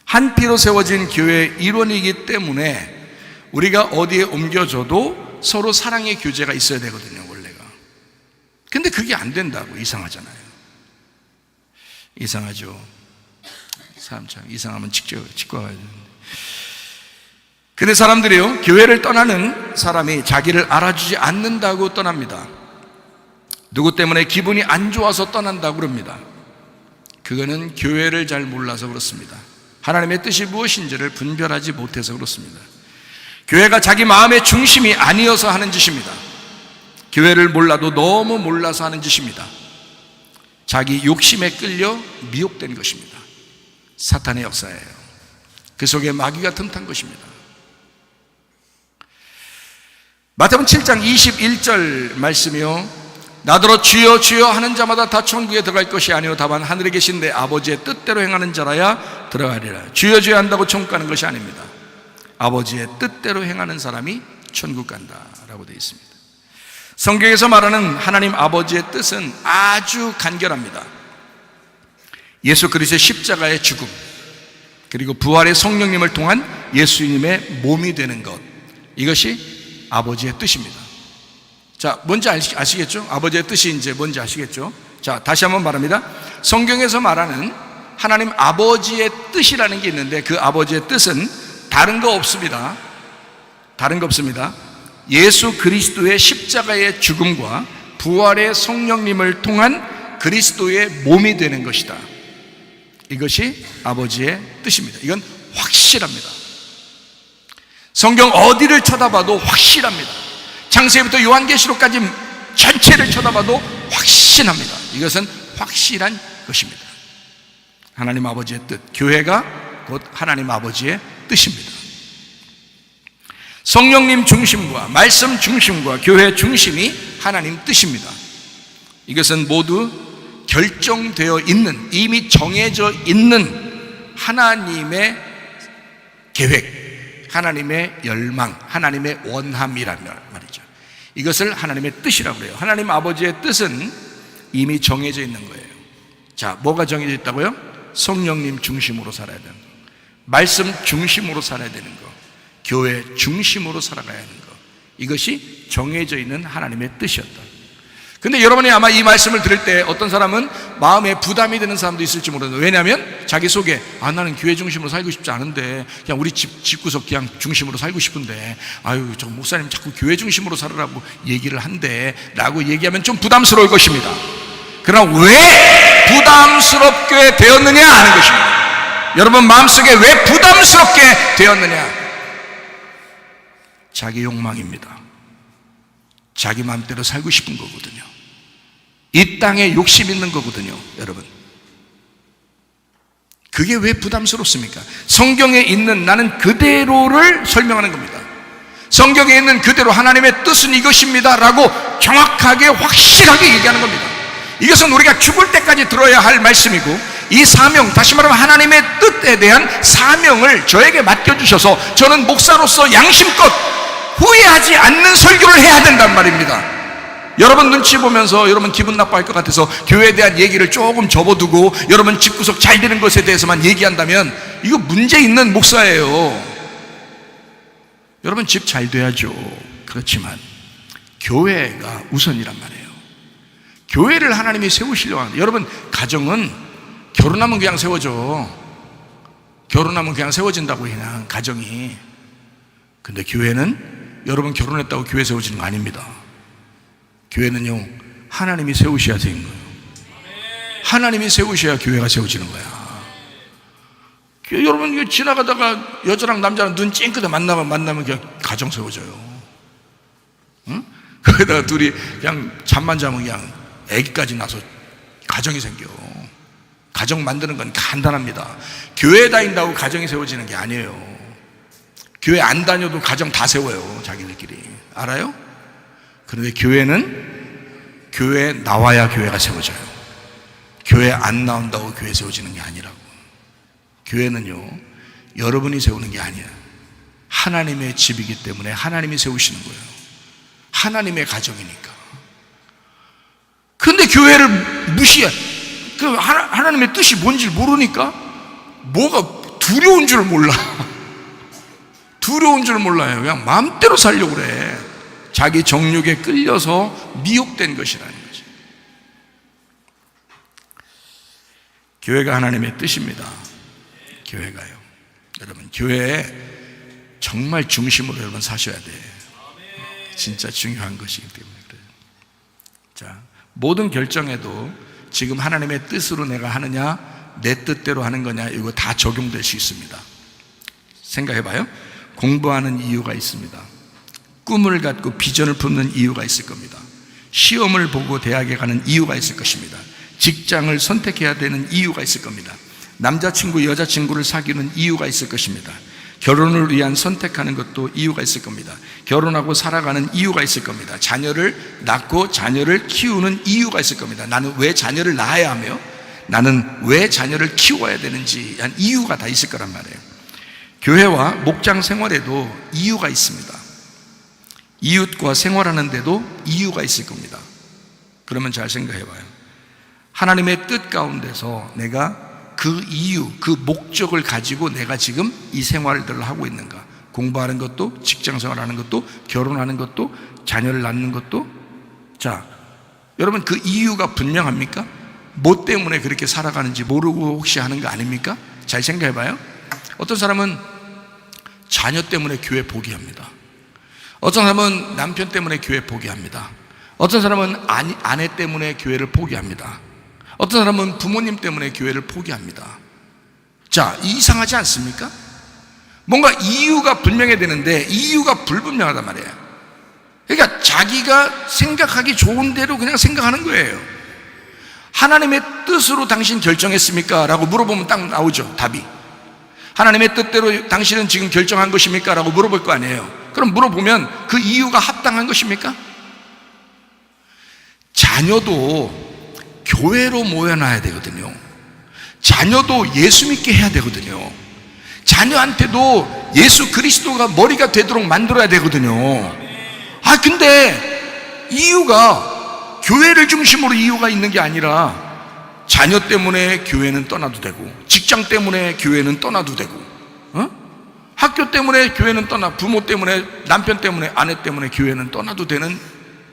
한 피로 세워진 교회의 일원이기 때문에 우리가 어디에 옮겨져도 서로 사랑의 교제가 있어야 되거든요, 원래가. 근데 그게 안 된다고. 이상하잖아요. 이상하죠. 사람 참 이상하면 치과 가야 되는데. 근데 사람들이요, 교회를 떠나는 사람이 자기를 알아주지 않는다고 떠납니다. 누구 때문에 기분이 안 좋아서 떠난다고 그럽니다. 그거는 교회를 잘 몰라서 그렇습니다. 하나님의 뜻이 무엇인지를 분별하지 못해서 그렇습니다. 교회가 자기 마음의 중심이 아니어서 하는 짓입니다. 교회를 몰라도 너무 몰라서 하는 짓입니다. 자기 욕심에 끌려 미혹된 것입니다. 사탄의 역사예요. 그 속에 마귀가 틈탄 것입니다. 마태복음 7장 21절 말씀이요, 나더러 주여 주여 하는 자마다 다 천국에 들어갈 것이 아니요 다만 하늘에 계신 내 아버지의 뜻대로 행하는 자라야 들어가리라. 주여 주여 한다고 천국 가는 것이 아닙니다. 아버지의 뜻대로 행하는 사람이 천국 간다라고 되어 있습니다. 성경에서 말하는 하나님 아버지의 뜻은 아주 간결합니다. 예수 그리스도의 십자가의 죽음, 그리고 부활의 성령님을 통한 예수님의 몸이 되는 것, 이것이 아버지의 뜻입니다. 자, 뭔지 아시겠죠? 아버지의 뜻이 이제 뭔지 아시겠죠? 자, 다시 한번 말합니다. 성경에서 말하는 하나님 아버지의 뜻이라는 게 있는데, 그 아버지의 뜻은 다른 거 없습니다. 다른 거 없습니다. 예수 그리스도의 십자가의 죽음과 부활의 성령님을 통한 그리스도의 몸이 되는 것이다. 이것이 아버지의 뜻입니다. 이건 확실합니다. 성경 어디를 쳐다봐도 확실합니다. 창세기부터 요한계시록까지 전체를 쳐다봐도 확신합니다. 이것은 확실한 것입니다. 하나님 아버지의 뜻, 교회가 곧 하나님 아버지의 뜻입니다. 성령님 중심과 말씀 중심과 교회 중심이 하나님 뜻입니다. 이것은 모두 결정되어 있는, 이미 정해져 있는 하나님의 계획, 하나님의 열망, 하나님의 원함이란 말이죠. 이것을 하나님의 뜻이라고 해요. 하나님 아버지의 뜻은 이미 정해져 있는 거예요. 자, 뭐가 정해져 있다고요? 성령님 중심으로 살아야 되는 거, 말씀 중심으로 살아야 되는 거, 교회 중심으로 살아가야 하는 거, 이것이 정해져 있는 하나님의 뜻이었다. 근데 여러분이 아마 이 말씀을 들을 때 어떤 사람은 마음에 부담이 되는 사람도 있을지 모르는데, 왜냐하면 자기 속에 나는 교회 중심으로 살고 싶지 않은데 그냥 우리 집구석 그냥 중심으로 살고 싶은데, 아유 저 목사님 자꾸 교회 중심으로 살으라고 얘기를 한대 라고 얘기하면 좀 부담스러울 것입니다. 그러나 왜 부담스럽게 되었느냐 하는 것입니다. 여러분 마음속에 왜 부담스럽게 되었느냐? 자기 욕망입니다. 자기 마음대로 살고 싶은 거거든요. 이 땅에 욕심 있는 거거든요, 여러분. 그게 왜 부담스럽습니까? 성경에 있는 나는 그대로를 설명하는 겁니다. 성경에 있는 그대로 하나님의 뜻은 이것입니다 라고 정확하게 확실하게 얘기하는 겁니다. 이것은 우리가 죽을 때까지 들어야 할 말씀이고, 이 사명, 다시 말하면 하나님의 뜻에 대한 사명을 저에게 맡겨주셔서 저는 목사로서 양심껏 후회하지 않는 설교를 해야 된단 말입니다. 여러분 눈치 보면서 여러분 기분 나빠할 것 같아서 교회에 대한 얘기를 조금 접어두고 여러분 집구석 잘 되는 것에 대해서만 얘기한다면 이거 문제 있는 목사예요. 여러분 집 잘 돼야죠. 그렇지만 교회가 우선이란 말이에요. 교회를 하나님이 세우시려고 하는데, 여러분 가정은 결혼하면 그냥 세워져. 결혼하면 그냥 세워진다고, 그냥 가정이. 근데 교회는 여러분 결혼했다고 교회 세워지는 거 아닙니다. 교회는요, 하나님이 세우셔야 되는 거예요. 하나님이 세우셔야 교회가 세워지는 거야. 여러분 지나가다가 여자랑 남자랑 눈 찡긋해 만나면 그냥 가정 세워져요. 응? 거기다가 둘이 그냥 잠만 자면 그냥 아기까지 나서 가정이 생겨. 가정 만드는 건 간단합니다. 교회 다닌다고 가정이 세워지는 게 아니에요. 교회 안 다녀도 가정 다 세워요, 자기들끼리. 알아요? 그런데 교회는 교회에 나와야 교회가 세워져요. 교회 안 나온다고 교회 세워지는 게 아니라고. 교회는요, 여러분이 세우는 게 아니에요. 하나님의 집이기 때문에 하나님이 세우시는 거예요. 하나님의 가정이니까. 근데 교회를 무시해. 그 하나님의 뜻이 뭔지 모르니까 뭐가 두려운 줄 몰라. 두려운 줄 몰라요. 그냥 마음대로 살려고 그래. 자기 정욕에 끌려서 미혹된 것이라는 거죠. 교회가 하나님의 뜻입니다. 교회가요. 여러분 교회에 정말 중심으로 여러분 사셔야 돼요. 진짜 중요한 것이기 때문에 그래요. 자, 모든 결정에도 지금 하나님의 뜻으로 내가 하느냐 내 뜻대로 하는 거냐, 이거 다 적용될 수 있습니다. 생각해봐요. 공부하는 이유가 있습니다. 꿈을 갖고 비전을 품는 이유가 있을 겁니다. 시험을 보고 대학에 가는 이유가 있을 것입니다. 직장을 선택해야 되는 이유가 있을 겁니다. 남자친구, 여자친구를 사귀는 이유가 있을 것입니다. 결혼을 위한 선택하는 것도 이유가 있을 겁니다. 결혼하고 살아가는 이유가 있을 겁니다. 자녀를 낳고 자녀를 키우는 이유가 있을 겁니다. 나는 왜 자녀를 낳아야 하며 나는 왜 자녀를 키워야 되는지 한 이유가 다 있을 거란 말이에요. 교회와 목장 생활에도 이유가 있습니다. 이웃과 생활하는 데도 이유가 있을 겁니다. 그러면 잘 생각해 봐요. 하나님의 뜻 가운데서 내가 그 이유, 그 목적을 가지고 내가 지금 이 생활들을 하고 있는가? 공부하는 것도, 직장생활하는 것도, 결혼하는 것도, 자녀를 낳는 것도. 자, 여러분 그 이유가 분명합니까? 뭐 때문에 그렇게 살아가는지 모르고 혹시 하는 거 아닙니까? 잘 생각해봐요. 어떤 사람은 자녀 때문에 교회 포기합니다. 어떤 사람은 남편 때문에 교회 포기합니다. 어떤 사람은 아내 때문에 교회를 포기합니다. 어떤 사람은 부모님 때문에 교회를 포기합니다. 자, 이상하지 않습니까? 뭔가 이유가 분명해야 되는데 이유가 불분명하단 말이에요. 그러니까 자기가 생각하기 좋은 대로 그냥 생각하는 거예요. 하나님의 뜻으로 당신 결정했습니까? 라고 물어보면 딱 나오죠, 답이. 하나님의 뜻대로 당신은 지금 결정한 것입니까? 라고 물어볼 거 아니에요. 그럼 물어보면 그 이유가 합당한 것입니까? 자녀도 교회로 모여놔야 되거든요. 자녀도 예수 믿게 해야 되거든요. 자녀한테도 예수 그리스도가 머리가 되도록 만들어야 되거든요. 근데 이유가 교회를 중심으로 이유가 있는 게 아니라 자녀 때문에 교회는 떠나도 되고, 직장 때문에 교회는 떠나도 되고, 학교 때문에 교회는 부모 때문에, 남편 때문에, 아내 때문에 교회는 떠나도 되는,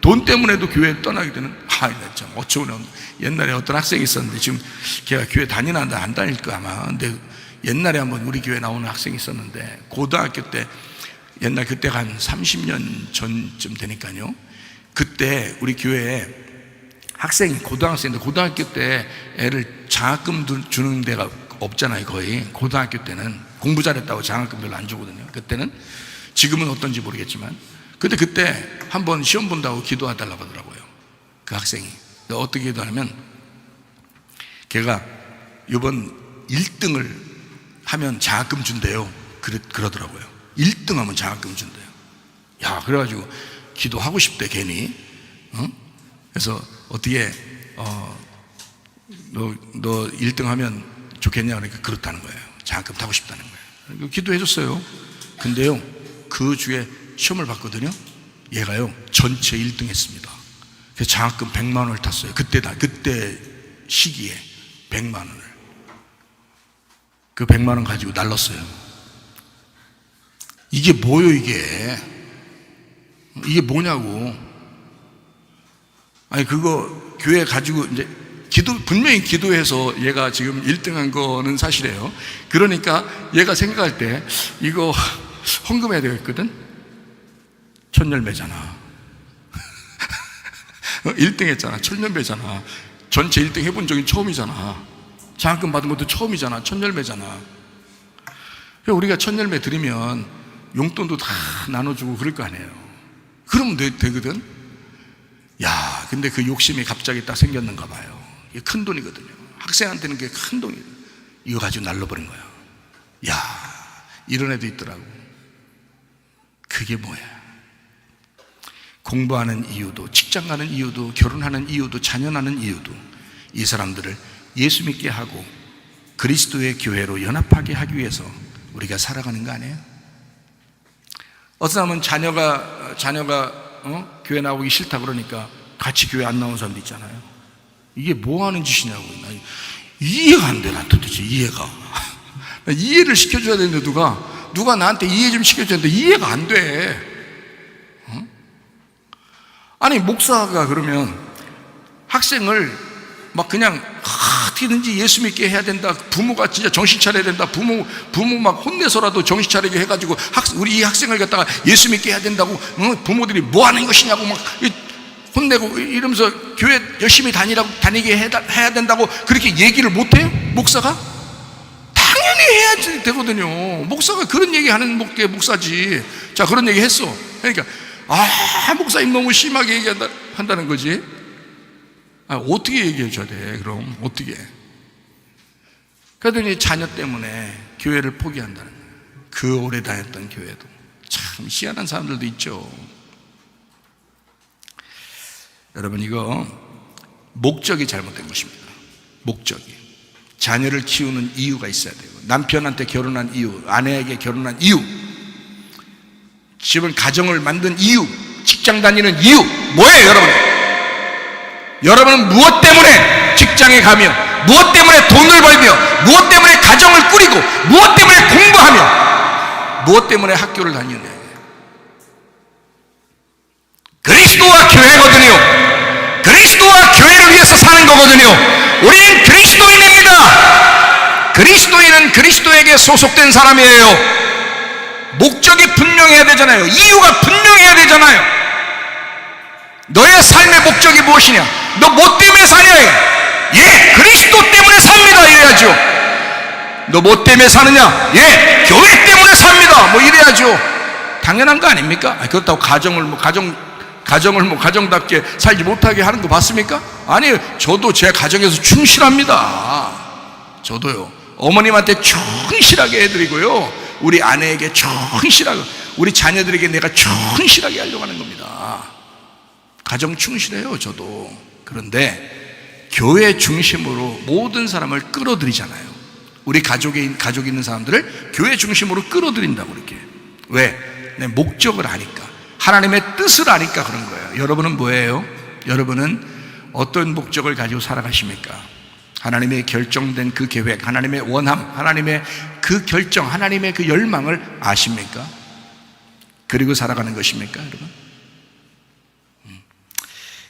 돈 때문에도 교회 떠나게 되는. 참 어처구니 없는. 옛날에 어떤 학생이 있었는데, 지금 걔가 교회 다니나 안 다닐까 아마. 근데 옛날에 한번 우리 교회 나오는 학생이 있었는데, 고등학교 때, 옛날 그때가 한 30년 전쯤 되니까요. 그때 우리 교회에 학생이 고등학생인데, 고등학교 때 애를 장학금 주는 데가 없잖아요. 거의 고등학교 때는 공부 잘했다고 장학금 별로 안 주거든요. 그때는. 지금은 어떤지 모르겠지만. 근데 그때 한번 시험 본다고 기도해달라고 하더라고요. 그 학생이. 어떻게 기도하냐면, 걔가 이번 1등을 하면 장학금 준대요. 그러더라고요. 1등 하면 장학금 준대요. 야, 그래가지고 기도하고 싶대, 괜히. 그래서 어떻게 너 1등 하면 좋겠냐 그러니까 그렇다는 거예요. 장학금 타고 싶다는 거예요. 기도해 줬어요. 근데요, 그 주에 시험을 봤거든요. 얘가요 전체 1등 했습니다. 그래서 장학금 100만 원을 탔어요. 그때 시기에 100만 원을. 그 100만 원 가지고 날랐어요. 이게 뭐요, 이게 뭐냐고. 그거 교회 가지고 이제 분명히 기도해서 얘가 지금 1등 한 거는 사실이에요. 그러니까 얘가 생각할 때 이거 헌금해야 되겠거든? 천열매잖아. 1등 했잖아. 천열매잖아. 전체 1등 해본 적이 처음이잖아. 장학금 받은 것도 처음이잖아. 천열매잖아. 우리가 천열매 드리면 용돈도 다 나눠주고 그럴 거 아니에요. 그러면 되거든? 야, 근데 그 욕심이 갑자기 딱 생겼는가 봐요. 이게 큰 돈이거든요. 학생한테는 그게 큰 돈이에요. 이거 가지고 날려버린 거야. 야, 이런 애도 있더라고. 그게 뭐야? 공부하는 이유도, 직장 가는 이유도, 결혼하는 이유도, 자녀 낳는 이유도 이 사람들을 예수 믿게 하고 그리스도의 교회로 연합하게 하기 위해서 우리가 살아가는 거 아니에요? 어떤 사람은 자녀가 교회 나오기 싫다 그러니까 같이 교회 안 나오는 사람도 있잖아요. 이게 뭐 하는 짓이냐고. 이해가 안 돼, 나 도대체 이해가. 이해를 시켜줘야 되는데 누가 나한테 이해 좀 시켜줘야 되는데 이해가 안 돼. 아니, 목사가 그러면 학생을 막 그냥 어떻게든지 예수 믿게 해야 된다. 부모가 진짜 정신 차려야 된다. 부모 막 혼내서라도 정신 차리게 해가지고 우리 이 학생을 갖다가 예수 믿게 해야 된다고 부모들이 뭐 하는 것이냐고 막 혼내고 이러면서 교회 열심히 다니게 해야 된다고 그렇게 얘기를 못해요? 목사가? 당연히 해야 되거든요. 목사가 그런 얘기 하는 게 목사지. 자, 그런 얘기 했어. 그러니까 목사님 너무 심하게 얘기한다는 거지. 어떻게 얘기해 줘야 돼? 그럼 어떻게? 그러더니 자녀 때문에 교회를 포기한다는 거예요. 그 오래 다녔던 교회도. 참 희한한 사람들도 있죠. 여러분, 이거 목적이 잘못된 것입니다. 목적이. 자녀를 키우는 이유가 있어야 되고, 남편한테 결혼한 이유, 아내에게 결혼한 이유, 집을 가정을 만든 이유, 직장 다니는 이유 뭐예요, 여러분? 여러분은 무엇 때문에 직장에 가며, 무엇 때문에 돈을 벌며, 무엇 때문에 가정을 꾸리고, 무엇 때문에 공부하며, 무엇 때문에 학교를 다니느냐? 그리스도와 교회거든요. 그리스도와 교회를 위해서 사는 거거든요. 우리는 그리스도인입니다. 그리스도인은 그리스도에게 소속된 사람이에요. 목적이 분명해야 되잖아요. 이유가 분명해야 되잖아요. 너의 삶의 목적이 무엇이냐? 너 뭐 때문에 사냐? 예, 그리스도 때문에 삽니다. 이래야죠. 너 뭐 때문에 사느냐? 예, 교회 때문에 삽니다. 뭐 이래야죠. 당연한 거 아닙니까? 그렇다고 가정답게 살지 못하게 하는 거 봤습니까? 아니에요. 저도 제 가정에서 충실합니다. 저도요. 어머님한테 충실하게 해드리고요. 우리 아내에게 충실하고, 우리 자녀들에게 내가 충실하게 하려고 하는 겁니다. 가정 충실해요, 저도. 그런데 교회 중심으로 모든 사람을 끌어들이잖아요. 우리 가족이 있는 사람들을 교회 중심으로 끌어들인다고 그렇게. 왜? 내 목적을 아니까, 하나님의 뜻을 아니까 그런 거예요. 여러분은 뭐예요? 여러분은 어떤 목적을 가지고 살아가십니까? 하나님의 결정된 그 계획, 하나님의 원함, 하나님의 그 결정, 하나님의 그 열망을 아십니까? 그리고 살아가는 것입니까, 여러분?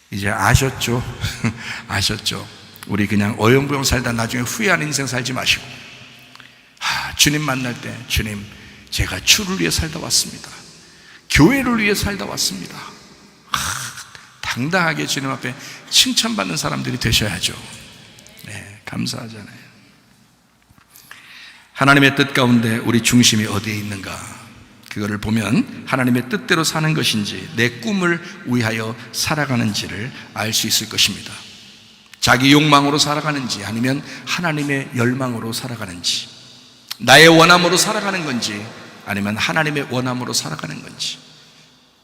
이제 아셨죠? 아셨죠? 우리 그냥 어영부영 살다 나중에 후회하는 인생 살지 마시고, 주님 만날 때, 주님, 제가 주를 위해 살다 왔습니다. 교회를 위해 살다 왔습니다. 당당하게 주님 앞에 칭찬받는 사람들이 되셔야죠. 네, 감사하잖아요. 하나님의 뜻 가운데 우리 중심이 어디에 있는가? 그거를 보면 하나님의 뜻대로 사는 것인지, 내 꿈을 위하여 살아가는지를 알 수 있을 것입니다. 자기 욕망으로 살아가는지, 아니면 하나님의 열망으로 살아가는지, 나의 원함으로 살아가는 건지, 아니면 하나님의 원함으로 살아가는 건지.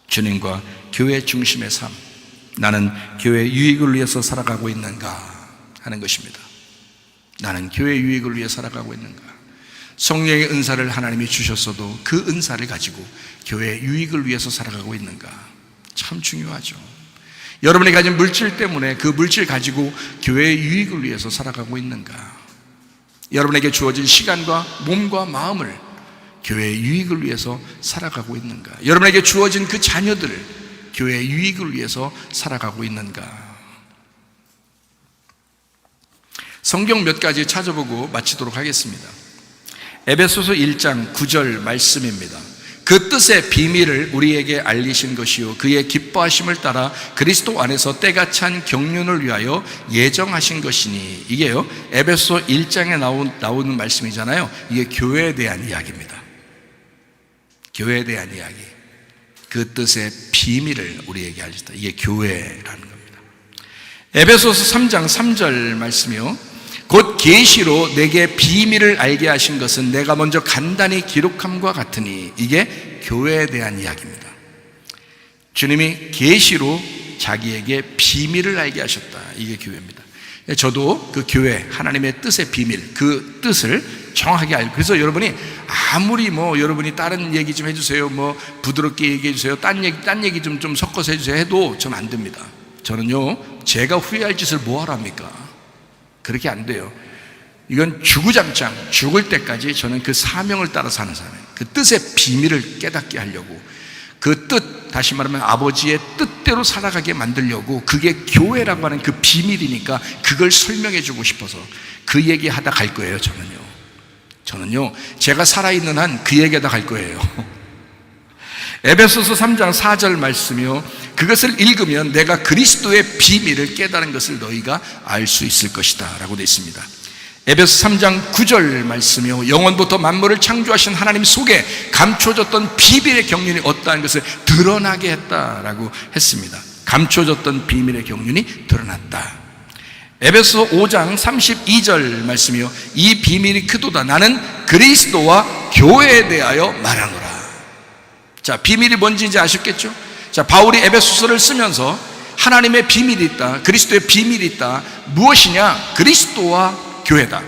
주님과 교회 중심의 삶, 나는 교회 유익을 위해서 살아가고 있는가 하는 것입니다. 나는 교회 유익을 위해 살아가고 있는가? 성령의 은사를 하나님이 주셨어도 그 은사를 가지고 교회 유익을 위해서 살아가고 있는가? 참 중요하죠. 여러분이 가진 물질 때문에 그 물질 가지고 교회의 유익을 위해서 살아가고 있는가? 여러분에게 주어진 시간과 몸과 마음을 교회의 유익을 위해서 살아가고 있는가? 여러분에게 주어진 그 자녀들을 교회의 유익을 위해서 살아가고 있는가? 성경 몇 가지 찾아보고 마치도록 하겠습니다. 에베소서 1장 9절 말씀입니다. 그 뜻의 비밀을 우리에게 알리신 것이요 그의 기뻐하심을 따라 그리스도 안에서 때가 찬 경륜을 위하여 예정하신 것이니. 이게요, 에베소 1장에 나오는 말씀이잖아요. 이게 교회에 대한 이야기입니다. 교회에 대한 이야기. 그 뜻의 비밀을 우리에게 알리셨다. 이게 교회라는 겁니다. 에베소서 3장 3절 말씀이요, 곧 계시로 내게 비밀을 알게 하신 것은 내가 먼저 간단히 기록함과 같으니. 이게 교회에 대한 이야기입니다. 주님이 계시로 자기에게 비밀을 알게 하셨다. 이게 교회입니다. 저도 그 교회, 하나님의 뜻의 비밀, 그 뜻을 정확하게 알고, 그래서 여러분이 아무리 여러분이 다른 얘기 좀 해주세요, 부드럽게 얘기해 주세요, 딴 얘기 좀 섞어서 해주세요 해도 전 안 됩니다. 저는요, 제가 후회할 짓을 뭐 하랍니까? 그렇게 안 돼요. 이건 주구장창 죽을 때까지 저는 그 사명을 따라 사는 사람이에요. 그 뜻의 비밀을 깨닫게 하려고, 그 뜻, 다시 말하면 아버지의 뜻대로 살아가게 만들려고, 그게 교회라고 하는 그 비밀이니까 그걸 설명해 주고 싶어서 그 얘기 하다 갈 거예요. 저는요 제가 살아있는 한 그 얘기하다 갈 거예요. 에베소서 3장 4절 말씀이요, 그것을 읽으면 내가 그리스도의 비밀을 깨달은 것을 너희가 알 수 있을 것이다 라고 되어 있습니다. 에베소 3장 9절 말씀이요, 영원부터 만물을 창조하신 하나님 속에 감춰졌던 비밀의 경륜이 어떠한 것을 드러나게 했다라고 했습니다. 감춰졌던 비밀의 경륜이 드러났다. 에베소 5장 32절 말씀이요, 이 비밀이 크도다. 나는 그리스도와 교회에 대하여 말하노라. 자, 비밀이 뭔지 이제 아셨겠죠? 자, 바울이 에베소서를 쓰면서 하나님의 비밀이 있다, 그리스도의 비밀이 있다. 무엇이냐? 그리스도와 교회다.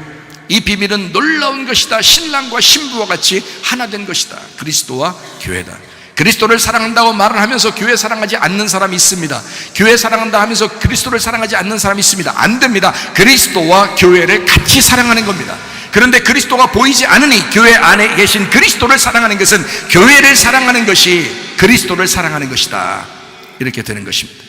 이 비밀은 놀라운 것이다. 신랑과 신부와 같이 하나 된 것이다. 그리스도와 교회다. 그리스도를 사랑한다고 말을 하면서 교회 사랑하지 않는 사람이 있습니다. 교회 사랑한다 하면서 그리스도를 사랑하지 않는 사람이 있습니다. 안 됩니다. 그리스도와 교회를 같이 사랑하는 겁니다. 그런데 그리스도가 보이지 않으니 교회 안에 계신 그리스도를 사랑하는 것은 교회를 사랑하는 것이 그리스도를 사랑하는 것이다. 이렇게 되는 것입니다.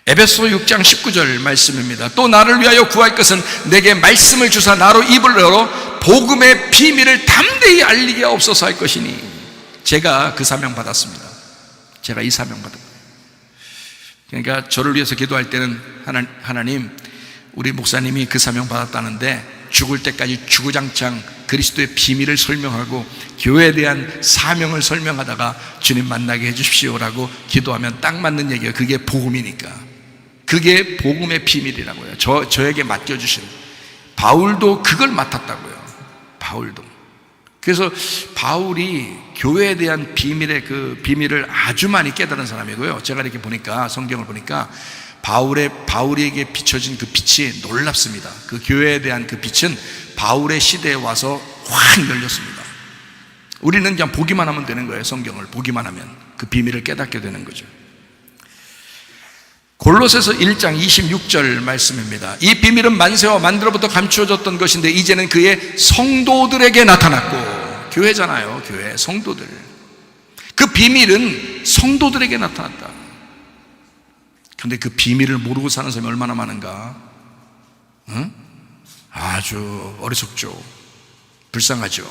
에베소 6장 19절 말씀입니다. 또 나를 위하여 구할 것은 내게 말씀을 주사 나로 입을 열어 복음의 비밀을 담대히 알리게 하옵소서 할 것이니. 제가 그 사명 받았습니다. 제가 이 사명 받은 거예요. 그러니까 저를 위해서 기도할 때는 하나님, 우리 목사님이 그 사명 받았다는데 죽을 때까지 주구장창 그리스도의 비밀을 설명하고 교회에 대한 사명을 설명하다가 주님 만나게 해주십시오라고 기도하면 딱 맞는 얘기예요. 그게 복음이니까. 그게 복음의 비밀이라고요. 저에게 맡겨주신 바울도 그걸 맡았다고요. 바울도. 그래서 바울이 교회에 대한 그 비밀을 아주 많이 깨달은 사람이고요. 제가 이렇게 보니까, 성경을 보니까 바울에게 비춰진 그 빛이 놀랍습니다. 그 교회에 대한 그 빛은 바울의 시대에 와서 확 열렸습니다. 우리는 그냥 보기만 하면 되는 거예요. 성경을 보기만 하면 그 비밀을 깨닫게 되는 거죠. 골로새서 1장 26절 말씀입니다. 이 비밀은 만세와 만대로부터 감추어졌던 것인데 이제는 그의 성도들에게 나타났고. 교회잖아요. 교회, 성도들. 그 비밀은 성도들에게 나타났다. 그런데 그 비밀을 모르고 사는 사람이 얼마나 많은가? 응? 아주 어리석죠. 불쌍하죠.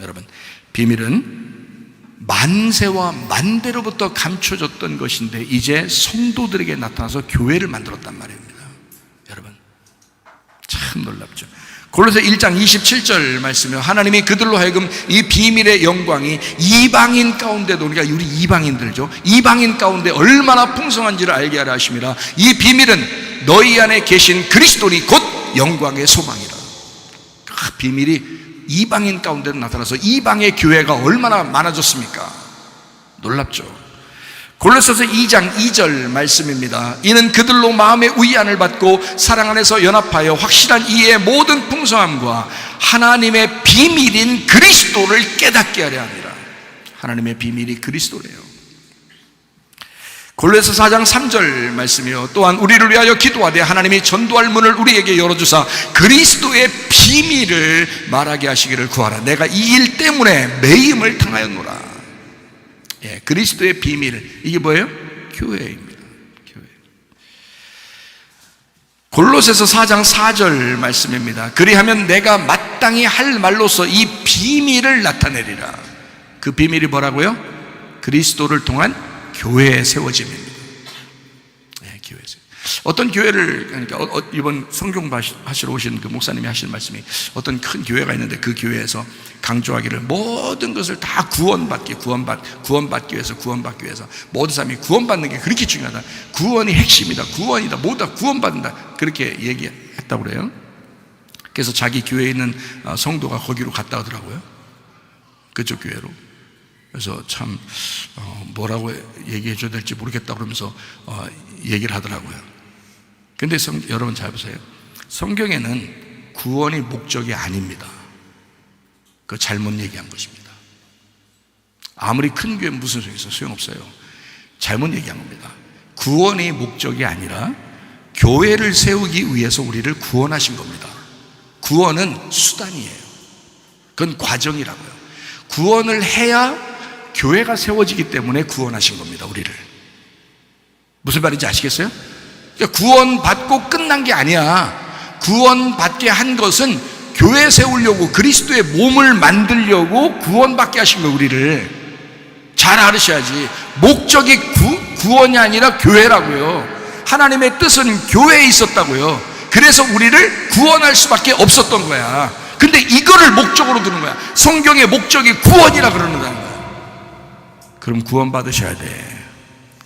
여러분, 비밀은 만세와 만대로부터 감춰졌던 것인데 이제 성도들에게 나타나서 교회를 만들었단 말입니다. 여러분, 참 놀랍죠. 골로새 1장 27절 말씀이요, 하나님이 그들로 하여금 이 비밀의 영광이 이방인 가운데도, 그러니까 우리 이방인들죠, 이방인 가운데 얼마나 풍성한지를 알게 하려 하심이라. 이 비밀은 너희 안에 계신 그리스도니 곧 영광의 소망이라. 그 비밀이 이방인 가운데도 나타나서 이방의 교회가 얼마나 많아졌습니까? 놀랍죠. 골로새서 2장 2절 말씀입니다. 이는 그들로 마음의 위안을 받고 사랑 안에서 연합하여 확실한 이해의 모든 풍성함과 하나님의 비밀인 그리스도를 깨닫게 하려 합니다. 하나님의 비밀이 그리스도래요. 골로새서 4장 3절 말씀이요, 또한 우리를 위하여 기도하되 하나님이 전도할 문을 우리에게 열어주사 그리스도의 비밀을 말하게 하시기를 구하라. 내가 이 일 때문에 매임을 당하였노라. 예, 그리스도의 비밀, 이게 뭐예요? 교회입니다. 교회. 골로새서 4장 4절 말씀입니다. 그리하면 내가 마땅히 할 말로서 이 비밀을 나타내리라. 그 비밀이 뭐라고요? 그리스도를 통한 교회에 세워짐입니다. 네, 교회에서. 어떤 교회를, 그러니까 이번 성경 하시러 오신 그 목사님이 하신 말씀이, 어떤 큰 교회가 있는데 그 교회에서 강조하기를 모든 것을 다 구원받기 위해서 모든 사람이 구원받는 게 그렇게 중요하다. 구원이 핵심이다. 구원이다. 모두 다 구원받는다. 그렇게 얘기했다고 그래요. 그래서 자기 교회에 있는 성도가 거기로 갔다 오더라고요. 그쪽 교회로. 그래서 참 뭐라고 얘기해 줘야 될지 모르겠다 그러면서 얘기를 하더라고요. 근데 여러분 잘 보세요. 성경에는 구원이 목적이 아닙니다. 그거 잘못 얘기한 것입니다. 아무리 큰 교회 무슨 소용이 있어? 소용없어요. 잘못 얘기한 겁니다. 구원이 목적이 아니라 교회를 세우기 위해서 우리를 구원하신 겁니다. 구원은 수단이에요. 그건 과정이라고요. 구원을 해야 교회가 세워지기 때문에 구원하신 겁니다. 우리를. 무슨 말인지 아시겠어요? 그러니까 구원받고 끝난 게 아니야. 구원받게 한 것은 교회 세우려고, 그리스도의 몸을 만들려고 구원받게 하신 거예요. 우리를 잘 알으셔야지. 목적이 구원이 아니라 교회라고요. 하나님의 뜻은 교회에 있었다고요. 그래서 우리를 구원할 수밖에 없었던 거야. 근데 이거를 목적으로 두는 거야. 성경의 목적이 구원이라 그러는 거야. 그럼 구원 받으셔야 돼.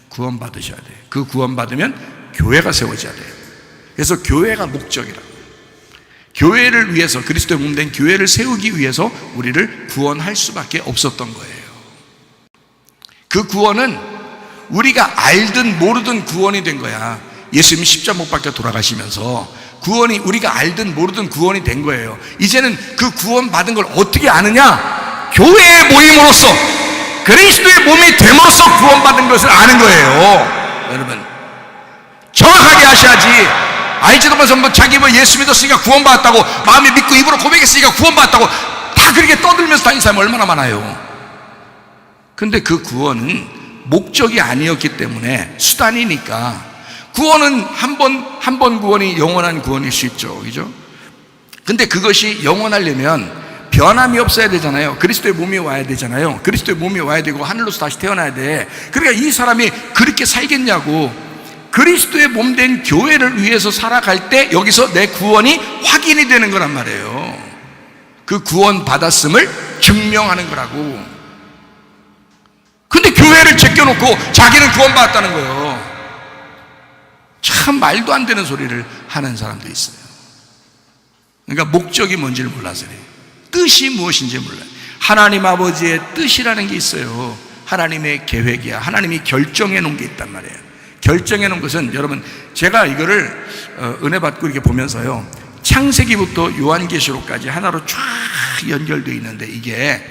구원 받으셔야 돼. 그 구원 받으면 교회가 세워져야 돼. 그래서 교회가 목적이라. 교회를 위해서, 그리스도의 몸 된 교회를 세우기 위해서 우리를 구원할 수밖에 없었던 거예요. 그 구원은 우리가 알든 모르든 구원이 된 거야. 예수님이 십자가 못 박혀 돌아가시면서 구원이, 우리가 알든 모르든 구원이 된 거예요. 이제는 그 구원 받은 걸 어떻게 아느냐? 교회의 모임으로써, 그리스도의 몸이 됨으로써 구원받은 것을 아는 거예요. 여러분, 정확하게 하셔야지. 알지도 못해서 자기 예수 믿었으니까 구원받았다고, 마음에 믿고 입으로 고백했으니까 구원받았다고 다 그렇게 떠들면서 다니는 사람이 얼마나 많아요. 근데 그 구원은 목적이 아니었기 때문에 수단이니까, 구원은 한 번 구원이 영원한 구원일 수 있죠. 그죠? 근데 그것이 영원하려면 변함이 없어야 되잖아요. 그리스도의 몸이 와야 되잖아요. 그리스도의 몸이 와야 되고 하늘로서 다시 태어나야 돼. 그러니까 이 사람이 그렇게 살겠냐고. 그리스도의 몸 된 교회를 위해서 살아갈 때 여기서 내 구원이 확인이 되는 거란 말이에요. 그 구원 받았음을 증명하는 거라고. 근데 교회를 제껴놓고 자기는 구원받았다는 거예요. 참 말도 안 되는 소리를 하는 사람도 있어요. 그러니까 목적이 뭔지를 몰라서 그래요. 뜻이 무엇인지 몰라요. 하나님 아버지의 뜻이라는 게 있어요. 하나님의 계획이야. 하나님이 결정해 놓은 게 있단 말이에요. 결정해 놓은 것은, 여러분, 제가 이거를 은혜 받고 이렇게 보면서요, 창세기부터 요한계시록까지 하나로 쫙 연결되어 있는데, 이게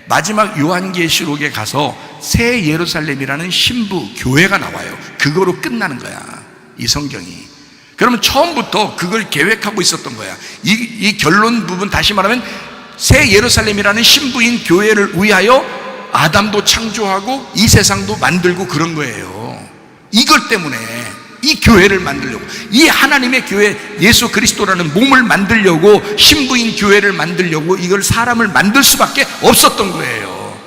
마지막 요한계시록에 가서 새 예루살렘이라는 신부 교회가 나와요. 그거로 끝나는 거야, 이 성경이. 그러면 처음부터 그걸 계획하고 있었던 거야. 이 결론 부분, 다시 말하면 새 예루살렘이라는 신부인 교회를 위하여 아담도 창조하고 이 세상도 만들고 그런 거예요. 이걸 때문에 이 교회를 만들려고, 이 하나님의 교회, 예수 그리스도라는 몸을 만들려고, 신부인 교회를 만들려고 이걸 사람을 만들 수밖에 없었던 거예요.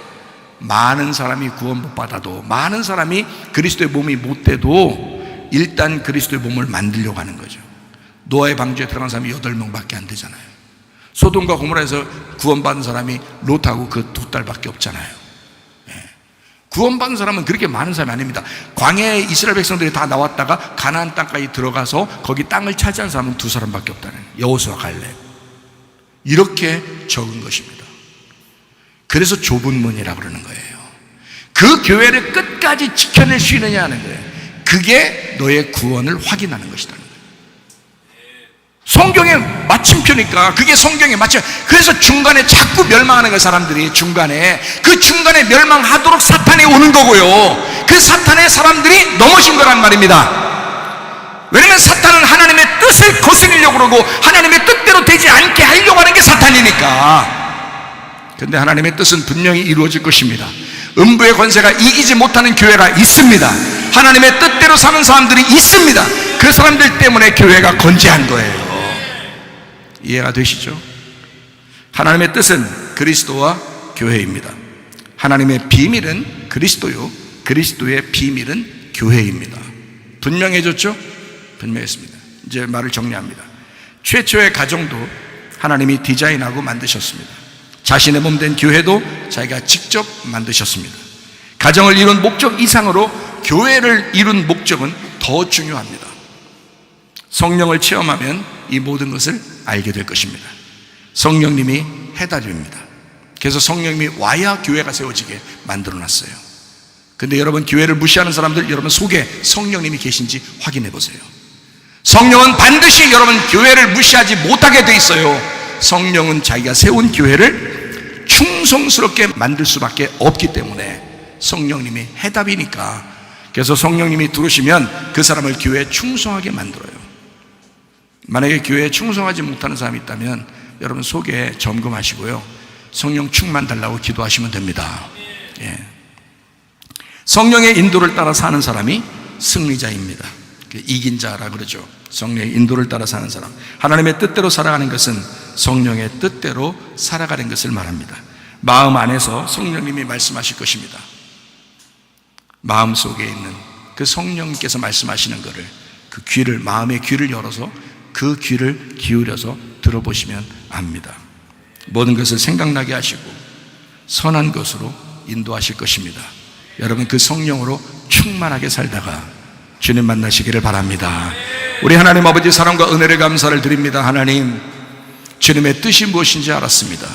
많은 사람이 구원 못 받아도, 많은 사람이 그리스도의 몸이 못 돼도 일단 그리스도의 몸을 만들려고 하는 거죠. 노아의 방주에 들어간 사람이 8명밖에 안 되잖아요. 소돔과 고모라에서 구원받은 사람이 롯하고 그 2딸밖에 없잖아요. 구원받은 사람은 그렇게 많은 사람이 아닙니다. 광야에 이스라엘 백성들이 다 나왔다가 가나안 땅까지 들어가서 거기 땅을 차지한 사람은 2사람밖에 없다는, 여호수아 갈렙. 이렇게 적은 것입니다. 그래서 좁은 문이라고 그러는 거예요. 그 교회를 끝까지 지켜낼 수 있느냐 하는 거예요. 그게 너의 구원을 확인하는 것이다. 성경의 마침표니까, 그게 성경의 마침. 그래서 중간에 자꾸 멸망하는 거예요. 사람들이 중간에, 그 중간에 멸망하도록 사탄이 오는 거고요. 그 사탄의 사람들이 넘어진 거란 말입니다. 왜냐면 사탄은 하나님의 뜻을 거스리려고 그러고 하나님의 뜻대로 되지 않게 하려고 하는 게 사탄이니까. 근데 하나님의 뜻은 분명히 이루어질 것입니다. 음부의 권세가 이기지 못하는 교회가 있습니다. 하나님의 뜻대로 사는 사람들이 있습니다. 그 사람들 때문에 교회가 건재한 거예요. 이해가 되시죠? 하나님의 뜻은 그리스도와 교회입니다. 하나님의 비밀은 그리스도요, 그리스도의 비밀은 교회입니다. 분명해졌죠? 분명했습니다. 이제 말을 정리합니다. 최초의 가정도 하나님이 디자인하고 만드셨습니다. 자신의 몸 된 교회도 자기가 직접 만드셨습니다. 가정을 이룬 목적 이상으로 교회를 이룬 목적은 더 중요합니다. 성령을 체험하면 이 모든 것을 알게 될 것입니다. 성령님이 해답입니다. 그래서 성령님이 와야 교회가 세워지게 만들어놨어요. 근데 여러분, 교회를 무시하는 사람들, 여러분 속에 성령님이 계신지 확인해 보세요. 성령은 반드시 여러분 교회를 무시하지 못하게 돼 있어요. 성령은 자기가 세운 교회를 충성스럽게 만들 수밖에 없기 때문에 성령님이 해답이니까. 그래서 성령님이 들어오시면 그 사람을 교회에 충성하게 만들어요. 만약에 교회에 충성하지 못하는 사람이 있다면 여러분 속에 점검하시고요, 성령 충만 달라고 기도하시면 됩니다. 예. 성령의 인도를 따라 사는 사람이 승리자입니다. 이긴 자라 그러죠. 성령의 인도를 따라 사는 사람, 하나님의 뜻대로 살아가는 것은 성령의 뜻대로 살아가는 것을 말합니다. 마음 안에서 성령님이 말씀하실 것입니다. 마음 속에 있는 그 성령님께서 말씀하시는 것을, 그 귀를, 마음의 귀를 열어서 그 귀를 기울여서 들어보시면 압니다. 모든 것을 생각나게 하시고 선한 것으로 인도하실 것입니다. 여러분 그 성령으로 충만하게 살다가 주님 만나시기를 바랍니다. 우리 하나님 아버지 사랑과 은혜를 감사를 드립니다. 하나님, 주님의 뜻이 무엇인지 알았습니다.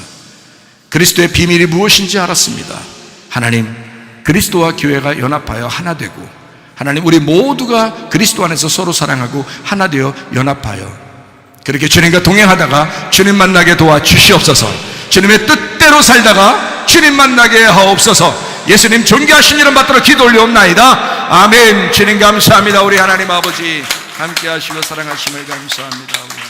그리스도의 비밀이 무엇인지 알았습니다. 하나님, 그리스도와 교회가 연합하여 하나 되고, 하나님 우리 모두가 그리스도 안에서 서로 사랑하고 하나 되어 연합하여 그렇게 주님과 동행하다가 주님 만나게 도와주시옵소서. 주님의 뜻대로 살다가 주님 만나게 하옵소서. 예수님 존귀하신 이름 받들어 기도 올려옵나이다. 아멘. 주님 감사합니다. 우리 하나님 아버지 함께 하시고 사랑하심을 감사합니다.